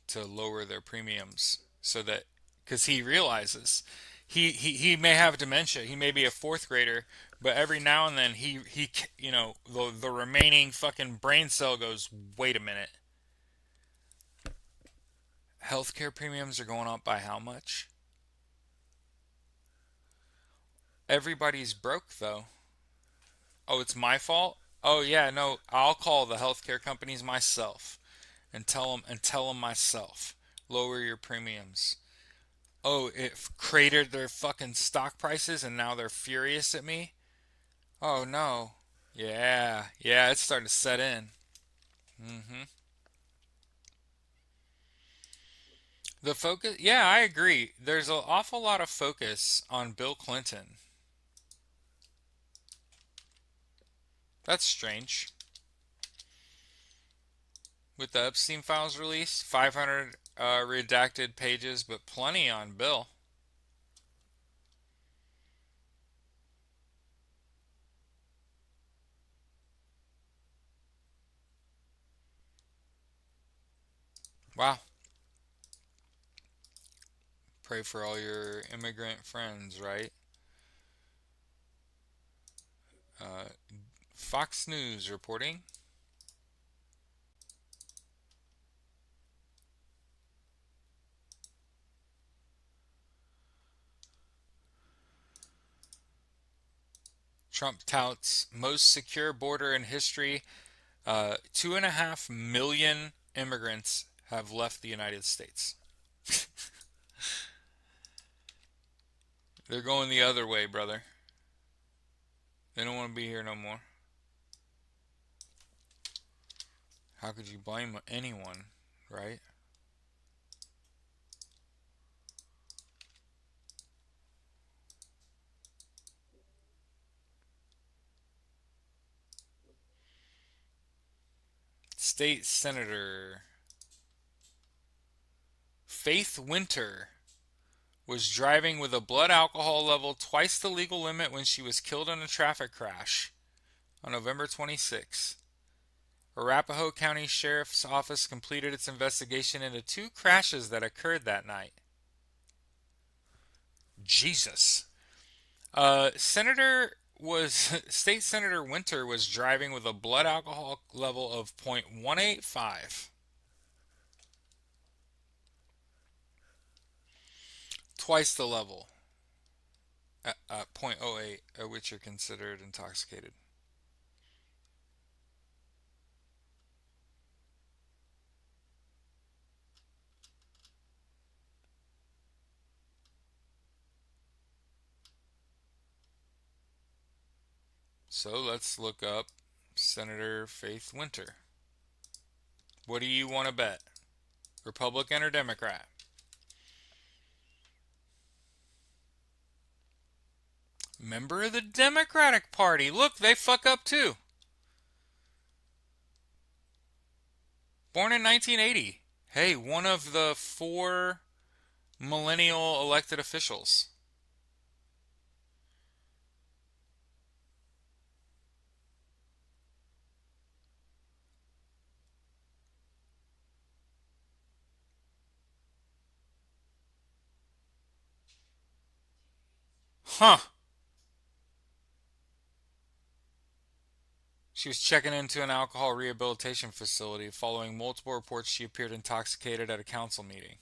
to lower their premiums so that because he realizes he may have dementia, he may be a fourth grader, but every now and then he the remaining fucking brain cell goes, wait a minute, healthcare premiums are going up by how much? Everybody's broke though. Oh, it's my fault. Oh yeah, no, I'll call the healthcare companies myself and tell them myself, lower your premiums. Oh, it cratered their fucking stock prices and now they're furious at me. Oh no. Yeah, yeah, it's starting to set in. Hmm. The focus, yeah, I agree. There's an awful lot of focus on Bill Clinton. That's strange. With the Epstein files release, 500 redacted pages, but plenty on Bill. Wow. Pray for all your immigrant friends, right? Uh, Fox News reporting. Trump touts most secure border in history. 2.5 million immigrants have left the United States. They're going the other way, brother. They don't want to be here no more. How could you blame anyone, right? State Senator Faith Winter was driving with a blood alcohol level twice the legal limit when she was killed in a traffic crash on November 26. Arapahoe County Sheriff's Office completed its investigation into two crashes that occurred that night. Jesus. Senator was State Senator Winter was driving with a blood alcohol level of 0.185, twice the level at 0.08 at which you're considered intoxicated. So let's look up Senator Faith Winter. What do you want to bet? Republican or Democrat? Member of the Democratic Party. Look, they fuck up too. Born in 1980. Hey, one of the four millennial elected officials. Huh. She was checking into an alcohol rehabilitation facility following multiple reports she appeared intoxicated at a council meeting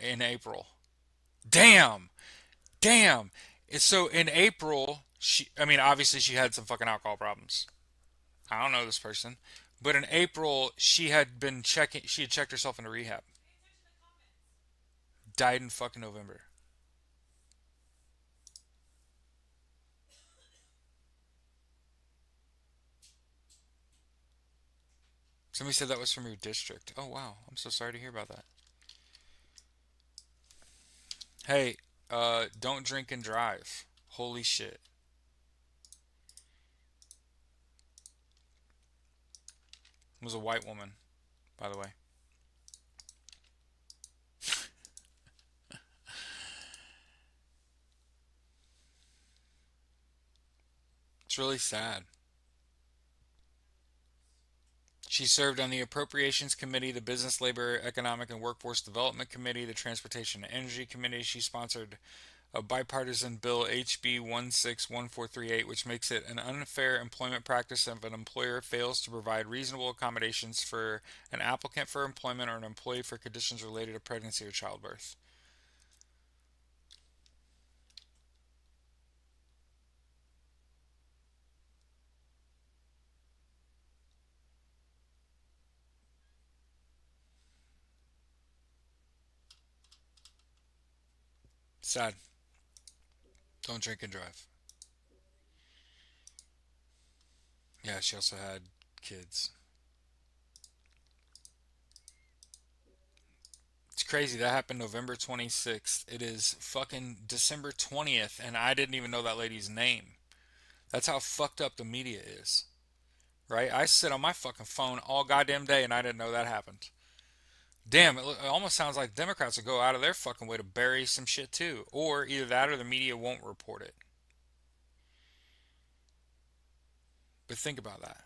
in April. Damn. Damn. So in April, obviously she had some fucking alcohol problems. I don't know this person, but in April she had checked herself into rehab. Died in fucking November. Somebody said that was from your district. Oh wow, I'm so sorry to hear about that. Hey, don't drink and drive. Holy shit. It was a white woman, by the way. It's really sad. She served on the Appropriations Committee, the Business, Labor, Economic, and Workforce Development Committee, the Transportation and Energy Committee. She sponsored a bipartisan bill, HB 161438, which makes it an unfair employment practice if an employer fails to provide reasonable accommodations for an applicant for employment or an employee for conditions related to pregnancy or childbirth. Sad. Don't drink and drive. Yeah, she also had kids. It's crazy. That happened November 26th. It is fucking December 20th, and I didn't even know that lady's name. That's how fucked up the media is, right? I sit on my fucking phone all goddamn day, and I didn't know that happened. Damn, it almost sounds like Democrats will go out of their fucking way to bury some shit too. Or either that or the media won't report it. But think about that.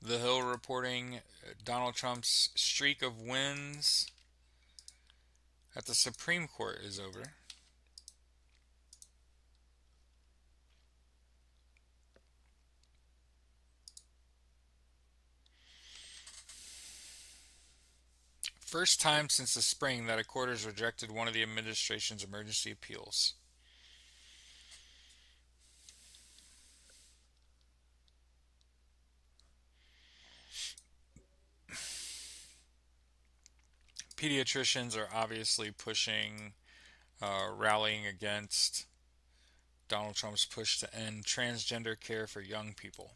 The Hill reporting Donald Trump's streak of wins at the Supreme Court is over. First time since the spring that a court has rejected one of the administration's emergency appeals. Pediatricians are obviously pushing, rallying against Donald Trump's push to end transgender care for young people.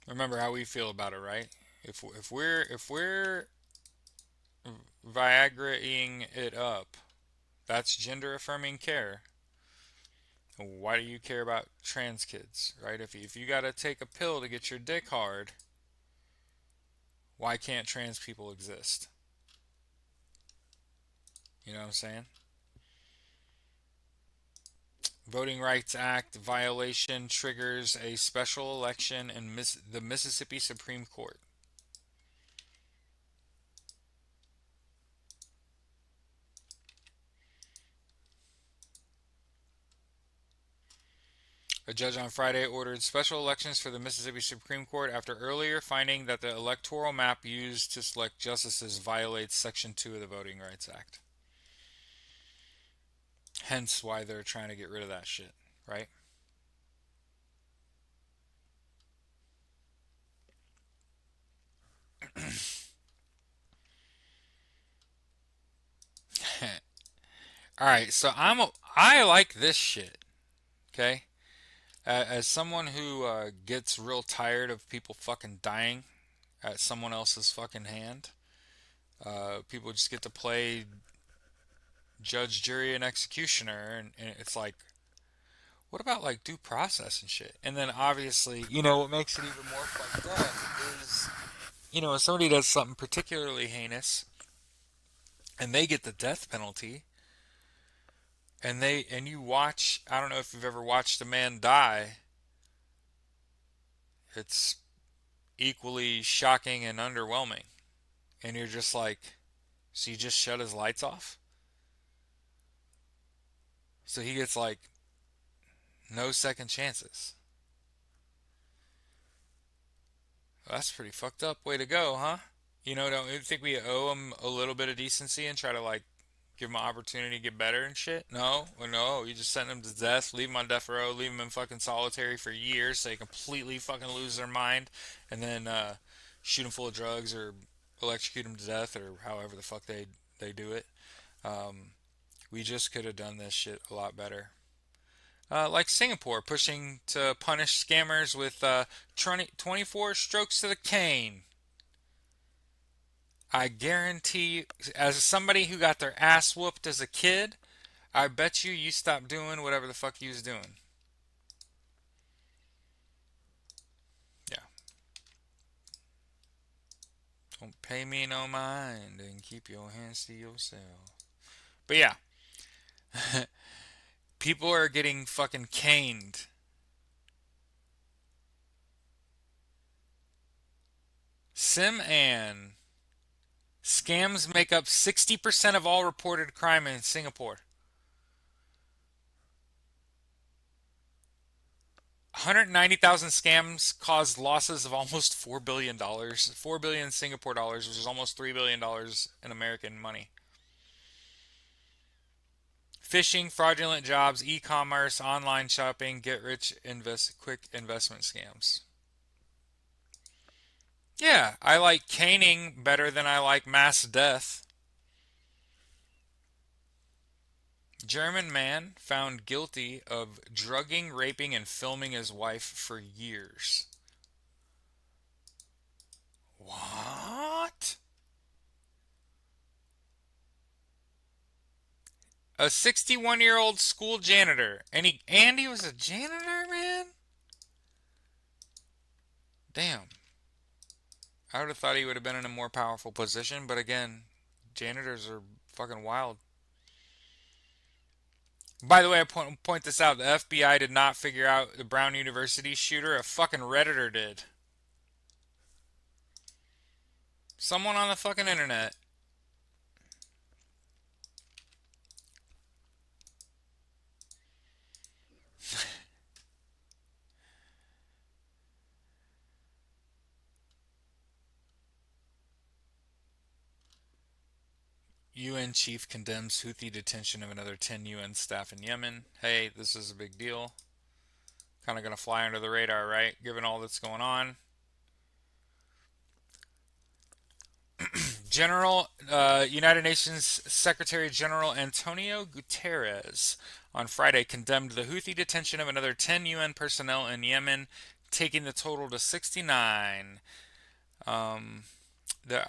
Remember how we feel about it, right? If we're Viagraing it up, that's gender affirming care. Why do you care about trans kids, right? If you gotta take a pill to get your dick hard, why can't trans people exist? You know what I'm saying? Voting Rights Act violation triggers a special election in the Mississippi Supreme Court. A judge on Friday ordered special elections for the Mississippi Supreme Court after earlier finding that the electoral map used to select justices violates Section 2 of the Voting Rights Act. Hence why they're trying to get rid of that shit, right? All right, so I like this shit, okay? As someone who gets real tired of people fucking dying at someone else's fucking hand, people just get to play judge, jury, and executioner, and it's like, what about like due process and shit? And then obviously, what makes it even more fucked up is, if somebody does something particularly heinous and they get the death penalty, and you watch, I don't know if you've ever watched a man die, it's equally shocking and underwhelming. And you're just like, so you just shut his lights off? So he gets like no second chances. Well, that's a pretty fucked up way to go, huh? Don't you think we owe him a little bit of decency and try to like give them an opportunity to get better and shit? No, well, no. You just send them to death, leave them on death row, leave them in fucking solitary for years so they completely fucking lose their mind, and then shoot them full of drugs or electrocute them to death or however the fuck they do it. Um, we just could have done this shit a lot better. Like Singapore, pushing to punish scammers with 24 strokes to the cane. I guarantee, as somebody who got their ass whooped as a kid, I bet you stopped doing whatever the fuck you was doing. Yeah. Don't pay me no mind and keep your hands to yourself. But yeah, people are getting fucking caned. Sim Ann. Scams make up 60% of all reported crime in Singapore. 190,000 scams caused losses of almost $4 billion. 4 billion Singapore dollars, which is almost $3 billion in American money. Phishing, fraudulent jobs, e-commerce, online shopping, get rich quick investment scams. Yeah, I like caning better than I like mass death. German man found guilty of drugging, raping, and filming his wife for years. What? A 61-year-old school janitor. And he was a janitor, man? Damn. I would have thought he would have been in a more powerful position, but again, janitors are fucking wild. By the way, I point this out. The FBI did not figure out the Brown University shooter. A fucking Redditor did. Someone on the fucking internet. UN chief condemns Houthi detention of another 10 UN staff in Yemen. Hey, this is a big deal. Kind of going to fly under the radar, right? Given all that's going on. United Nations Secretary General Antonio Guterres on Friday condemned the Houthi detention of another 10 UN personnel in Yemen, taking the total to 69. Um, the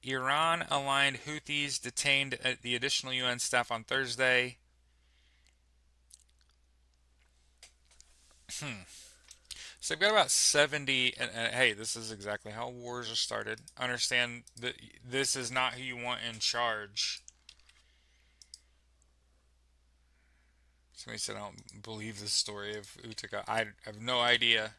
Iran-aligned Houthis detained the additional UN staff on Thursday. So they've got about 70, and hey, this is exactly how wars are started. Understand that this is not who you want in charge. Somebody said, I don't believe the story of Utica. I have no idea.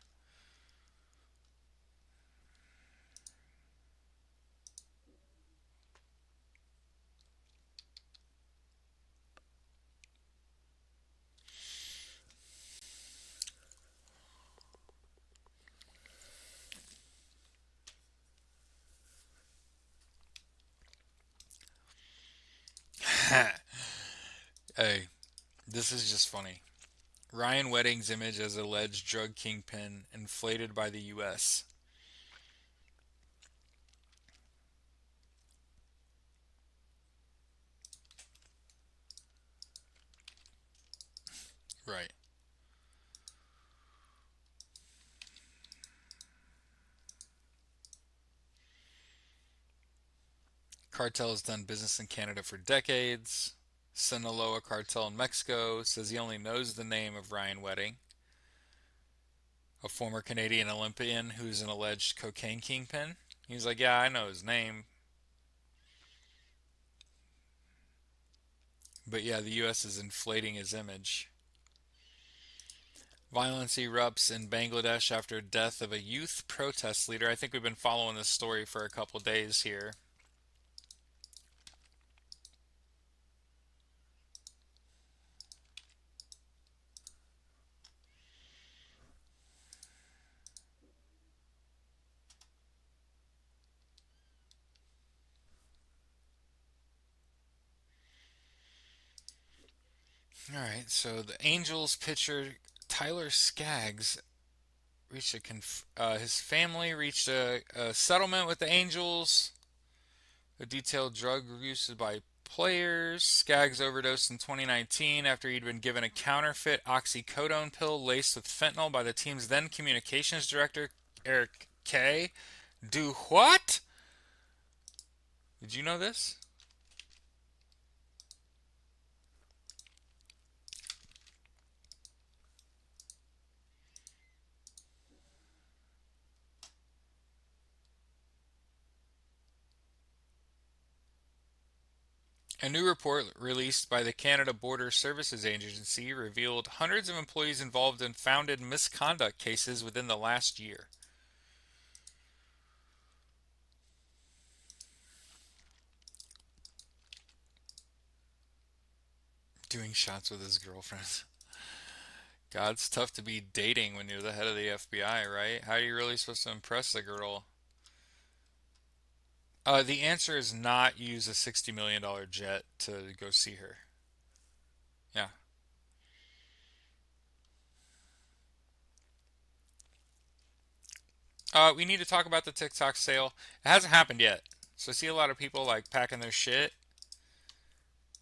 Hey, this is just funny. Ryan Wedding's image as alleged drug kingpin inflated by the U.S. Right. Cartel has done business in Canada for decades. Sinaloa cartel in Mexico says he only knows the name of Ryan Wedding, a former Canadian Olympian who's an alleged cocaine kingpin. He's like, yeah, I know his name. But yeah, the U.S. is inflating his image. Violence erupts in Bangladesh after death of a youth protest leader. I think we've been following this story for a couple days here. All right, so the Angels pitcher Tyler Skaggs reached his family reached a settlement with the Angels. A detailed drug use by players. Skaggs overdosed in 2019 after he'd been given a counterfeit oxycodone pill laced with fentanyl by the team's then communications director, Eric Kay. Do what? Did you know this? A new report released by the Canada Border Services Agency revealed hundreds of employees involved in founded misconduct cases within the last year. Doing shots with his girlfriend. God, it's tough to be dating when you're the head of the FBI, right? How are you really supposed to impress the girl? The answer is not use a $60 million jet to go see her. Yeah. We need to talk about the TikTok sale. It hasn't happened yet. So I see a lot of people like packing their shit.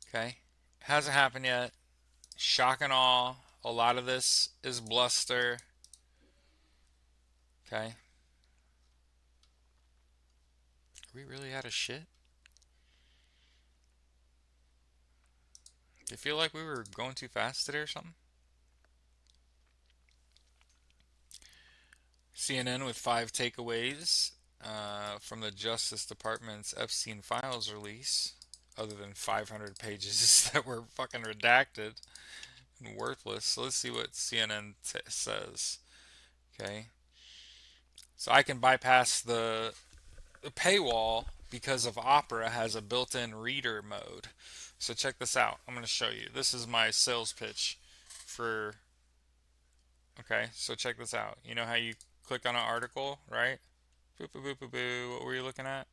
Okay. Hasn't happened yet. Shock and awe. A lot of this is bluster. Okay. Are we really out of shit? Do you feel like we were going too fast today or something? CNN with five takeaways from the Justice Department's Epstein Files release, other than 500 pages that were fucking redacted and worthless. So let's see what CNN says. Okay. So I can bypass the paywall because of Opera has a built-in reader mode. So check this out. I'm going to show you. This is my sales pitch for. Okay, so check this out. You know how you click on an article, right? Boop, boop, boop, boop, boo. What were you looking at?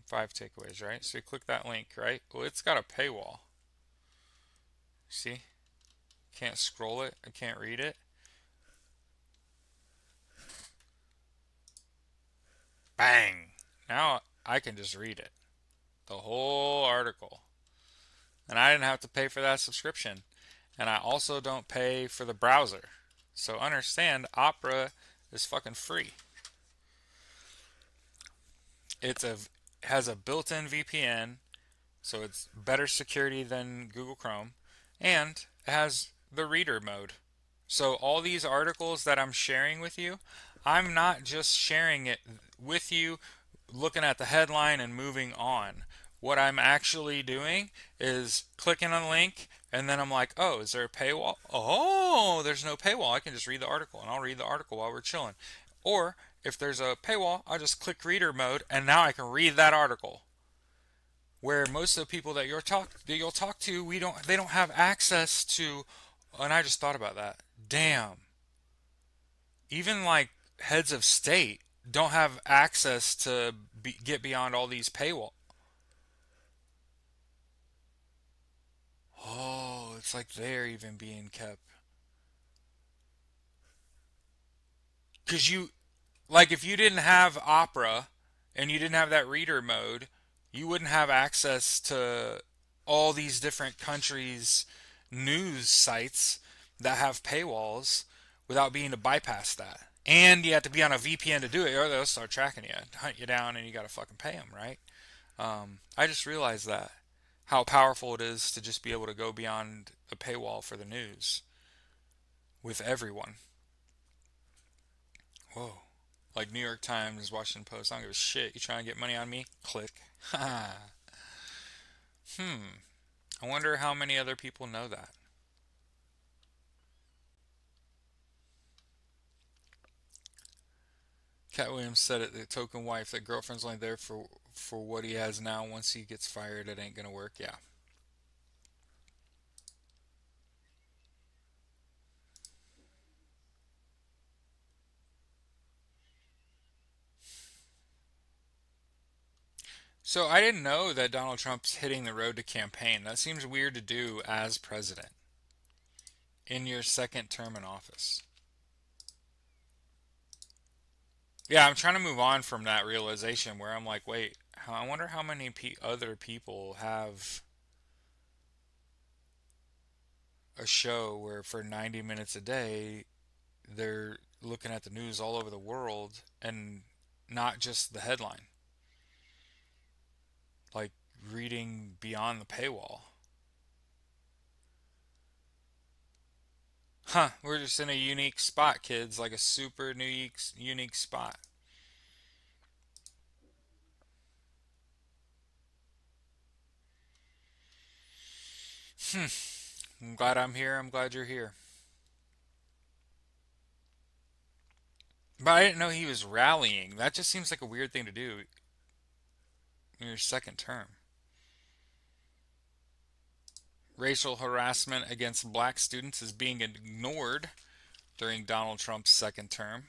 Five takeaways, right? So you click that link, right? Well, it's got a paywall. See? Can't scroll it. I can't read it. Bang! Now I can just read it. The whole article. And I didn't have to pay for that subscription. And I also don't pay for the browser. So understand, Opera is fucking free. It's a has a built-in VPN, so it's better security than Google Chrome, and it has the reader mode. So all these articles that I'm sharing with you, I'm not just sharing it with you, looking at the headline and moving on. What I'm actually doing is clicking on a link, and then I'm like, oh, is there a paywall? Oh, there's no paywall. I can just read the article, and I'll read the article while we're chilling. Or if there's a paywall, I'll just click reader mode, and now I can read that article. Where most of the people that you'll talk to, they don't have access to. And I just thought about that. Damn, even like heads of state don't have access to get beyond all these paywall. Oh, it's like they're even being kept. Because like, if you didn't have Opera and you didn't have that reader mode, you wouldn't have access to all these different countries' news sites that have paywalls without being to bypass that. And you have to be on a VPN to do it, or they'll start tracking you, hunt you down, and you got to fucking pay them, right? I just realized that how powerful it is to just be able to go beyond a paywall for the news with everyone. Whoa. Like New York Times, Washington Post. I don't give a shit. You trying to get money on me? Click. Hmm. I wonder how many other people know that. Cat Williams said it, the token wife, that girlfriend's only there for what he has now. Once he gets fired, it ain't gonna work. Yeah. So I didn't know that Donald Trump's hitting the road to campaign. That seems weird to do as president in your second term in office. Yeah, I'm trying to move on from that realization where I'm like, wait, I wonder how many other people have a show where for 90 minutes a day they're looking at the news all over the world and not just the headline, like reading beyond the paywall. Huh, we're just in a unique spot, kids, like a super unique spot. Hmm, I'm glad I'm here. I'm glad you're here. But I didn't know he was rallying. That just seems like a weird thing to do in your second term. Racial harassment against black students is being ignored during Donald Trump's second term.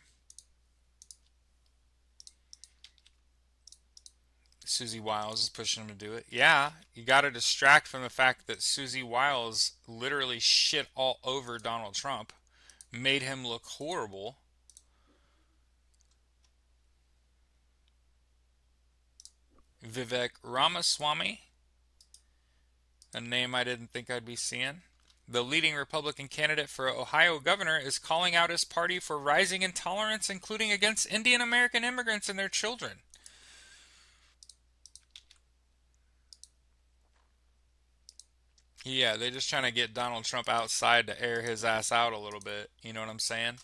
Susie Wiles is pushing him to do it. Yeah, you got to distract from the fact that Susie Wiles literally shit all over Donald Trump, made him look horrible. Vivek Ramaswamy, a name I didn't think I'd be seeing. The leading Republican candidate for Ohio governor is calling out his party for rising intolerance, including against Indian American immigrants and their children. Yeah, they're just trying to get Donald Trump outside to air his ass out a little bit. You know what I'm saying?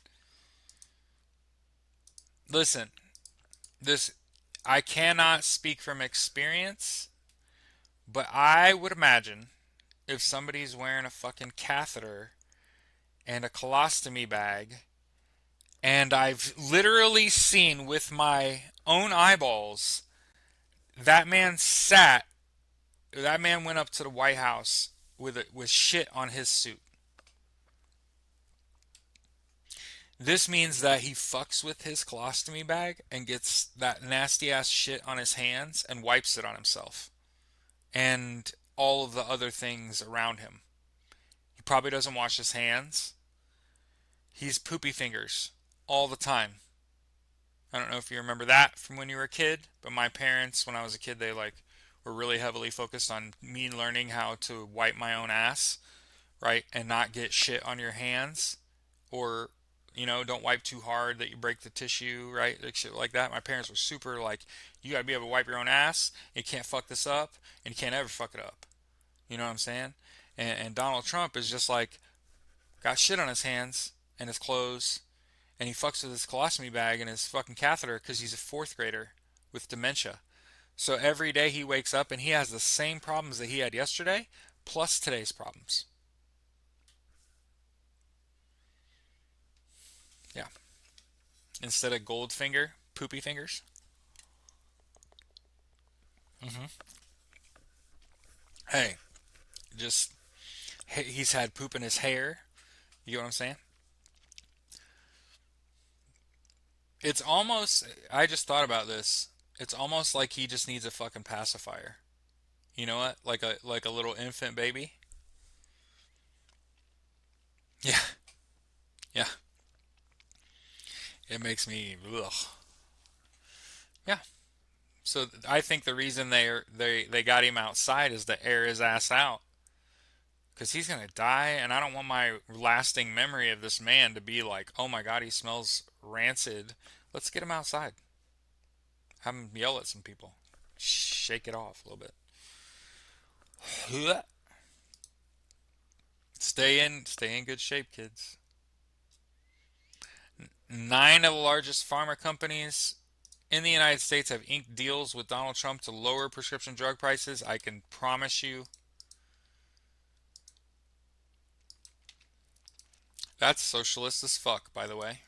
Listen, this I cannot speak from experience, but I would imagine if somebody's wearing a fucking catheter and a colostomy bag, and I've literally seen with my own eyeballs that man sat, that man went up to the White House with shit on his suit. This means that he fucks with his colostomy bag and gets that nasty ass shit on his hands and wipes it on himself and all of the other things around him. He probably doesn't wash his hands. He's poopy fingers all the time. I don't know if you remember that from when you were a kid, but my parents, when I was a kid, they like were really heavily focused on me learning how to wipe my own ass, right? And not get shit on your hands or don't wipe too hard that you break the tissue, right? Like shit like that. My parents were super like, you gotta be able to wipe your own ass. You can't fuck this up, and you can't ever fuck it up. You know what I'm saying? And Donald Trump is just like got shit on his hands and his clothes, and he fucks with his colostomy bag and his fucking catheter because he's a fourth grader with dementia. So every day he wakes up and he has the same problems that he had yesterday, plus today's problems. Yeah. Instead of gold finger, poopy fingers. Hmm. Hey, just he's had poop in his hair. You know what I'm saying? It's almost. I just thought about this. It's almost like he just needs a fucking pacifier. You know what? Like a little infant baby. Yeah, yeah. It makes me ugh. Yeah. So I think the reason they got him outside is to air his ass out because he's gonna die, and I don't want my lasting memory of this man to be like, oh my god, he smells rancid. Let's get him outside. Have him yell at some people. Shake it off a little bit. Stay in good shape, kids. Nine of the largest pharma companies in the United States have inked deals with Donald Trump to lower prescription drug prices. I can promise you that's socialist as fuck, by the way.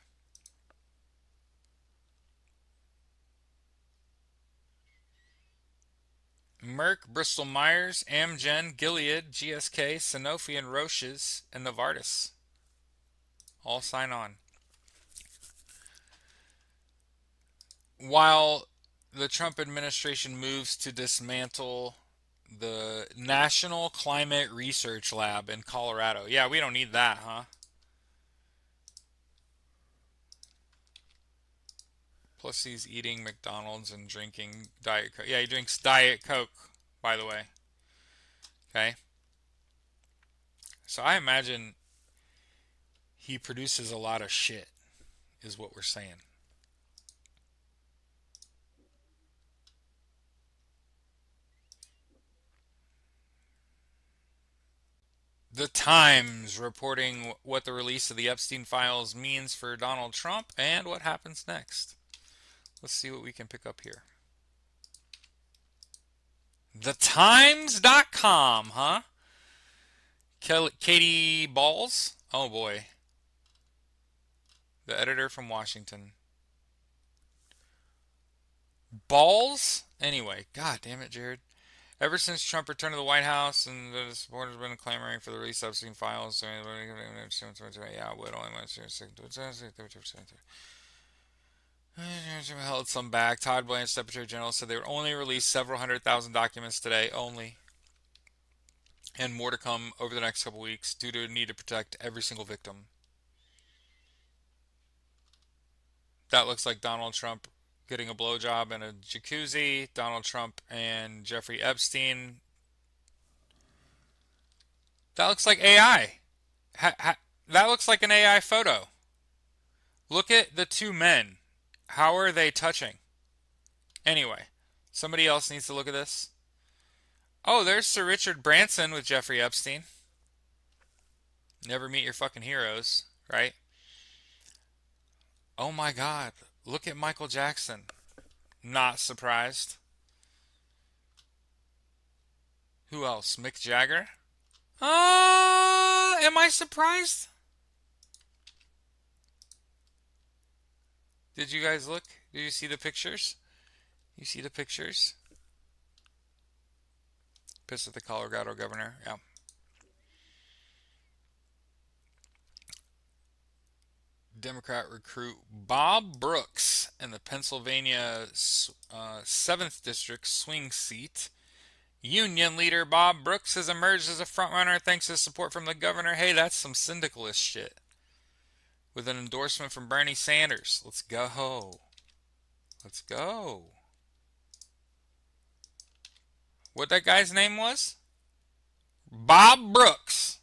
Merck, Bristol Myers, Amgen, Gilead, GSK, Sanofi, and Roche's, and Novartis all sign on. While The Trump administration moves to dismantle the National Climate Research Lab in Colorado. Yeah, we don't need that, huh? Plus, he's eating McDonald's and drinking Diet Coke. Yeah, he drinks Diet Coke, by the way. Okay? So I imagine he produces a lot of shit, is what we're saying. The Times reporting what the release of the Epstein files means for Donald Trump and what happens next. Let's see what we can pick up here. TheTimes.com, huh? Katie Balls? Oh boy. The editor from Washington. Balls? Anyway, god damn it, Jared. Ever since Trump returned to the White House and the supporters have been clamoring for the release of Epstein files, yeah, would only held some back. Todd Blanche, Secretary General, said they would only release several 100,000 documents today, only, and more to come over the next couple weeks due to a need to protect every single victim. That looks like Donald Trump getting a blowjob in a jacuzzi. Donald Trump and Jeffrey Epstein. That looks like AI. That looks like an AI photo. Look at the two men. How are they touching? Anyway, somebody else needs to look at this. Oh, there's Sir Richard Branson with Jeffrey Epstein. Never meet your fucking heroes, right? Oh my god, look at Michael Jackson. Not surprised. Who else? Mick Jagger? Am I surprised? Did you guys look? Did you see the pictures? You see the pictures? Pissed at the Colorado governor. Yeah. Democrat recruit Bob Brooks in the Pennsylvania 7th District swing seat. Union leader Bob Brooks has emerged as a frontrunner thanks to support from the governor. Hey, that's some syndicalist shit. With an endorsement from Bernie Sanders. Let's go. Let's go. What that guy's name was? Bob Brooks.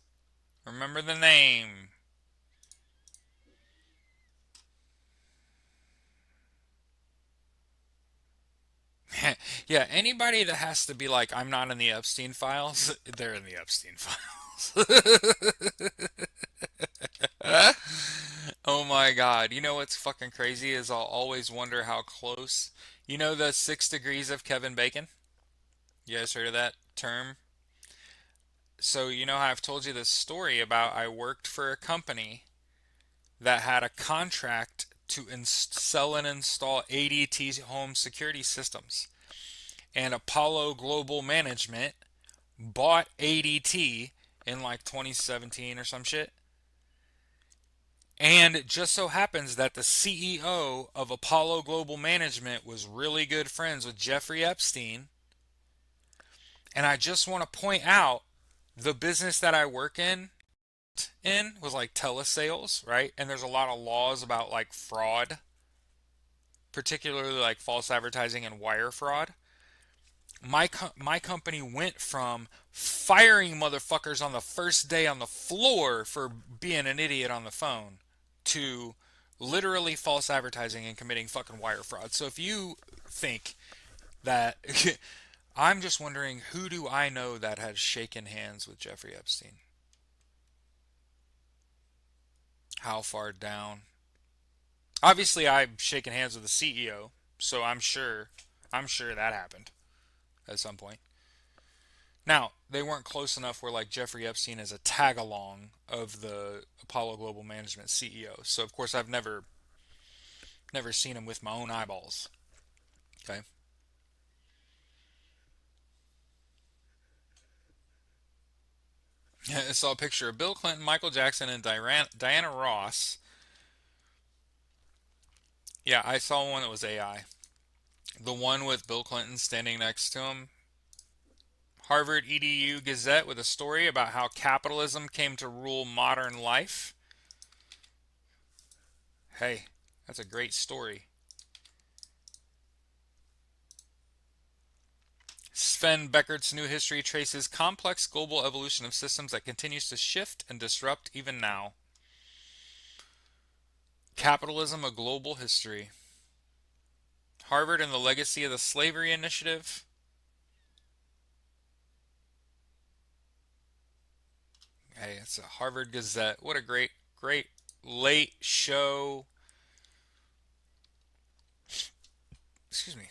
Remember the name. Yeah, anybody that has to be like, I'm not in the Epstein files, they're in the Epstein files. Oh my God. You know what's fucking crazy is I'll always wonder how close. You know the 6 degrees of Kevin Bacon? You guys heard of that term? So, you know how I've told you this story about I worked for a company that had a contract to sell and install ADT home security systems. And Apollo Global Management bought ADT in like 2017 or some shit. And it just so happens that the CEO of Apollo Global Management was really good friends with Jeffrey Epstein. And I just want to point out the business that I work in was like telesales, right? And there's a lot of laws about like fraud, particularly like false advertising and wire fraud. My company went from firing motherfuckers on the first day on the floor for being an idiot on the phone to literally false advertising and committing fucking wire fraud. So if you think that I'm just wondering, who do I know that has shaken hands with Jeffrey Epstein? How far down? Obviously I've shaken hands with the CEO, so I'm sure that happened at some point. Now, they weren't close enough where like Jeffrey Epstein is a tag along of the Apollo Global Management CEO. So of course I've never seen him with my own eyeballs. Okay. I saw a picture of Bill Clinton, Michael Jackson, and Diana Ross. Yeah, I saw one that was AI. The one with Bill Clinton standing next to him. Harvard EDU Gazette with a story about how capitalism came to rule modern life. Hey, that's a great story. Sven Beckert's new history traces complex global evolution of systems that continues to shift and disrupt even now. Capitalism, a global history. Harvard and the legacy of the slavery initiative. Hey, it's a Harvard Gazette. What a great late show. Excuse me.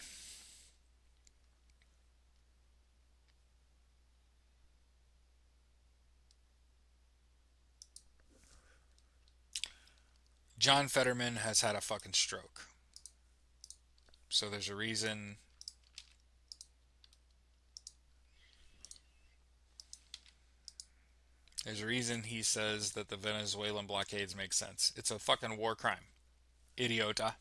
John Fetterman has had a fucking stroke. So there's a reason. There's a reason he says that the Venezuelan blockades make sense. It's a fucking war crime. Idiota.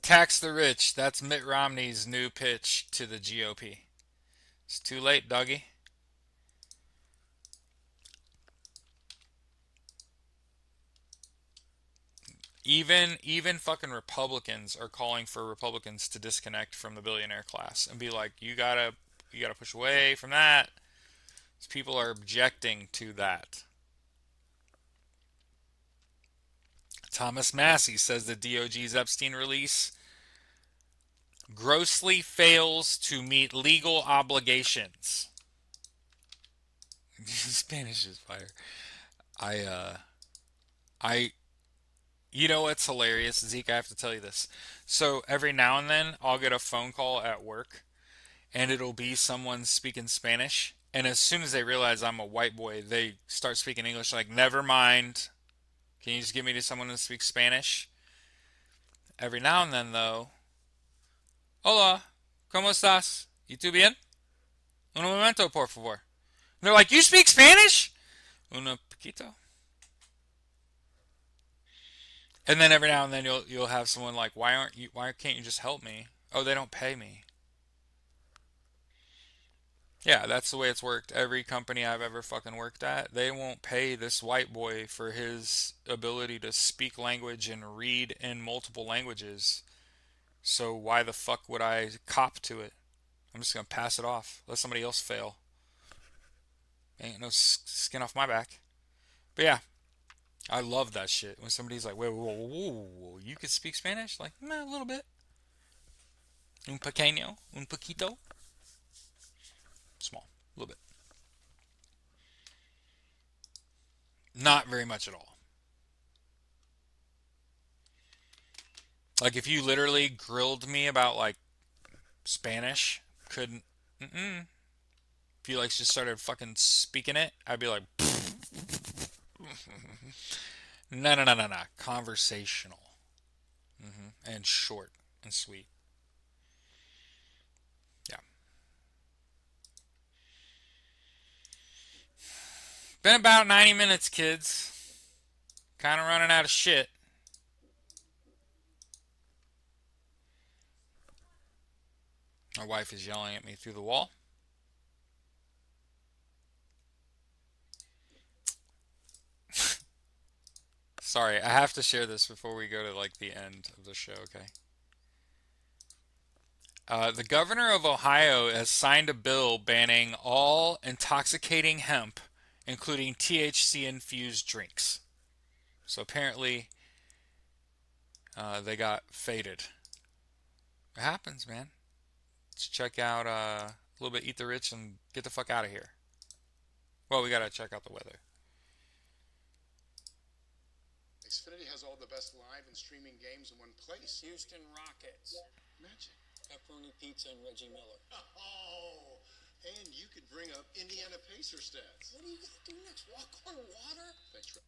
Tax the rich. That's Mitt Romney's new pitch to the GOP. It's too late, doggy. Even fucking Republicans are calling for Republicans to disconnect from the billionaire class and be like, you gotta push away from that. People are objecting to that. Thomas Massey says the DOJ's Epstein release grossly fails to meet legal obligations. Spanish is fire. I you know what's hilarious, Zeke? I have to tell you this. So every now and then I'll get a phone call at work and it'll be someone speaking Spanish. And as soon as they realize I'm a white boy, they start speaking English like, never mind. Can you just give me to someone who speaks Spanish? Every now and then, though, hola, ¿cómo estás? ¿Y tú bien? Un momento, por favor. And they're like, you speak Spanish? Un poquito. And then every now and then you'll have someone like, why can't you just help me? Oh, they don't pay me. Yeah, that's the way it's worked. Every company I've ever fucking worked at, they won't pay this white boy for his ability to speak language and read in multiple languages. So why the fuck would I cop to it? I'm just gonna pass it off. Let somebody else fail. Ain't no skin off my back. But yeah, I love that shit. When somebody's like, whoa, whoa, whoa, whoa, you can speak Spanish? Like, a little bit. Un pequeño, un poquito. Small, a little bit. Not very much at all. Like, if you literally grilled me about, like, Spanish, couldn't. Mm-mm. If you, like, just started fucking speaking it, I'd be like, no, no, no, no, no. Conversational. And short and sweet. Yeah. Been about 90 minutes, kids. Kind of running out of shit. My wife is yelling at me through the wall. Sorry, I have to share this before we go to like the end of the show, okay? The governor of Ohio has signed a bill banning all intoxicating hemp, including THC infused drinks. So apparently, they got faded. It happens, man. Let's check out a little bit, eat the rich, and get the fuck out of here. Well, we gotta check out the weather. Xfinity has all the best live and streaming games in one place. Houston Rockets, Magic. pepperoni pizza, and Reggie Miller. Oh, and you could bring up Indiana Pacer stats. What are you gonna do next? Walk on water? Thanks, Trey.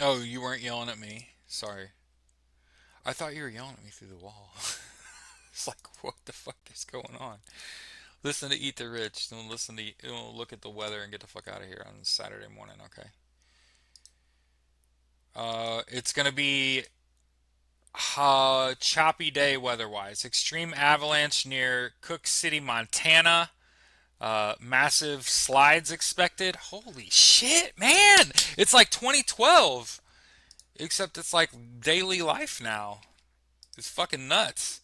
Oh, you weren't yelling at me. Sorry. I thought you were yelling at me through the wall. It's like, what the fuck is going on? Listen to Eat the Rich. Don't listen to. Don't look at the weather and get the fuck out of here on Saturday morning. Okay. It's going to be choppy day weather-wise. Extreme avalanche near Cook City, Montana. Massive slides expected. Holy shit, man! It's like 2012, except it's like daily life now. It's fucking nuts.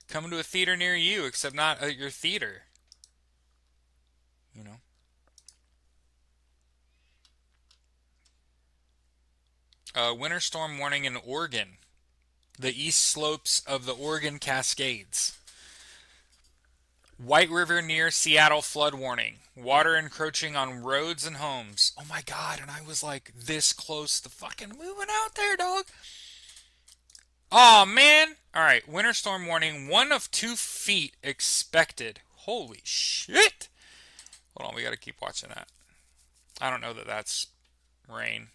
Coming to a theater near you, except not at your theater. You know. Winter storm warning in Oregon. The east slopes of the Oregon Cascades. White River near Seattle flood warning. Water encroaching on roads and homes. Oh my god, and I was like this close to fucking moving out there, dog. Oh man. Alright, winter storm warning. 1 of 2 feet expected. Holy shit. Hold on, we gotta keep watching that. I don't know that that's rain.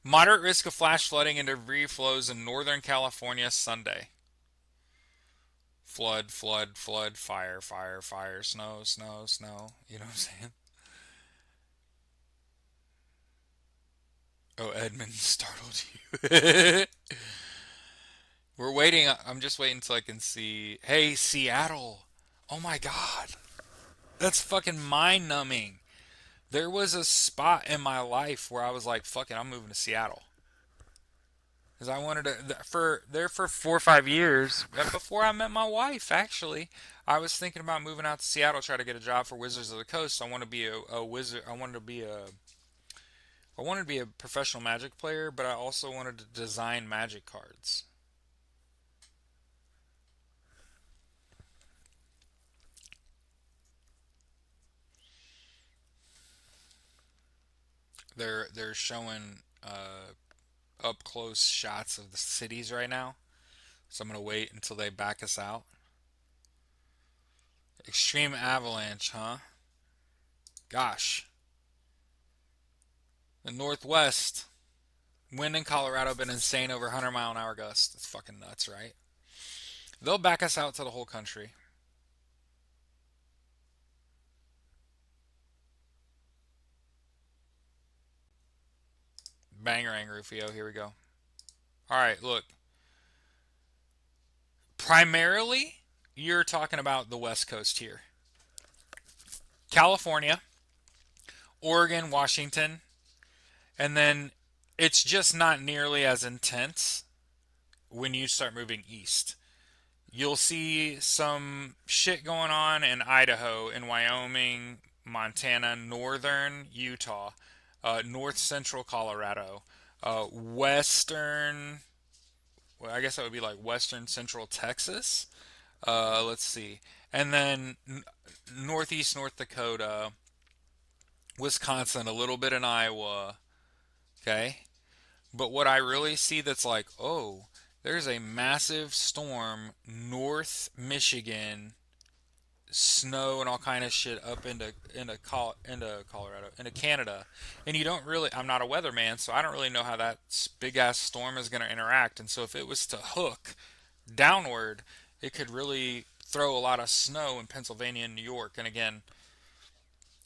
Moderate risk of flash flooding and debris flows in Northern California Sunday. Flood, flood, flood, fire, fire, fire, snow, snow, snow. You know what I'm saying? Oh, Edmund startled you. We're waiting. I'm just waiting until I can see. Hey, Seattle. Oh my god. That's fucking mind numbing. There was a spot in my life where I was like, fuck it, I'm moving to Seattle. Because I wanted to, for 4 or 5 years, before I met my wife, actually, I was thinking about moving out to Seattle, try to get a job for Wizards of the Coast. I want to be a wizard. I wanted to be a professional Magic player, but I also wanted to design Magic cards. They're showing up close shots of the cities right now, so I'm gonna wait until they back us out. Extreme avalanche, huh? Gosh. The Northwest. Wind in Colorado been insane over 100-mile-an-hour gusts. That's fucking nuts, right? They'll back us out to the whole country. Bangerang, Rufio. Here we go. Alright, look. Primarily, you're talking about the West Coast here. California, Oregon, Washington, and then it's just not nearly as intense when you start moving east. You'll see some shit going on in Idaho, in Wyoming, Montana, northern Utah, north central Colorado, western, well, I guess that would be like western central Texas. Let's see. And then northeast North Dakota, Wisconsin, a little bit in Iowa. Okay. But what I really see that's like, oh, there's a massive storm north Michigan, snow and all kind of shit up into Colorado, into Canada, and you don't really. I'm not a weatherman, so I don't really know how that big ass storm is going to interact. And so if it was to hook downward, it could really throw a lot of snow in Pennsylvania and New York. And again,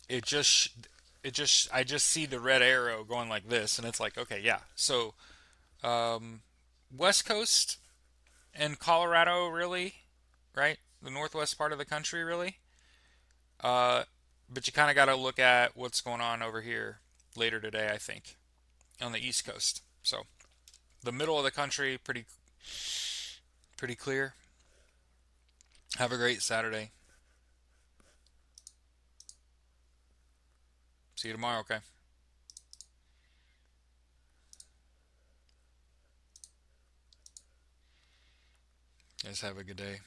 it just I just see the red arrow going like this, and it's like, okay, yeah. So um, West Coast and Colorado, really, right? The northwest part of the country, really. Uh, but you kind of got to look at what's going on over here later today, I think, on the East Coast. So the middle of the country, pretty clear. Have a great Saturday. See you tomorrow, okay? Guys, have a good day.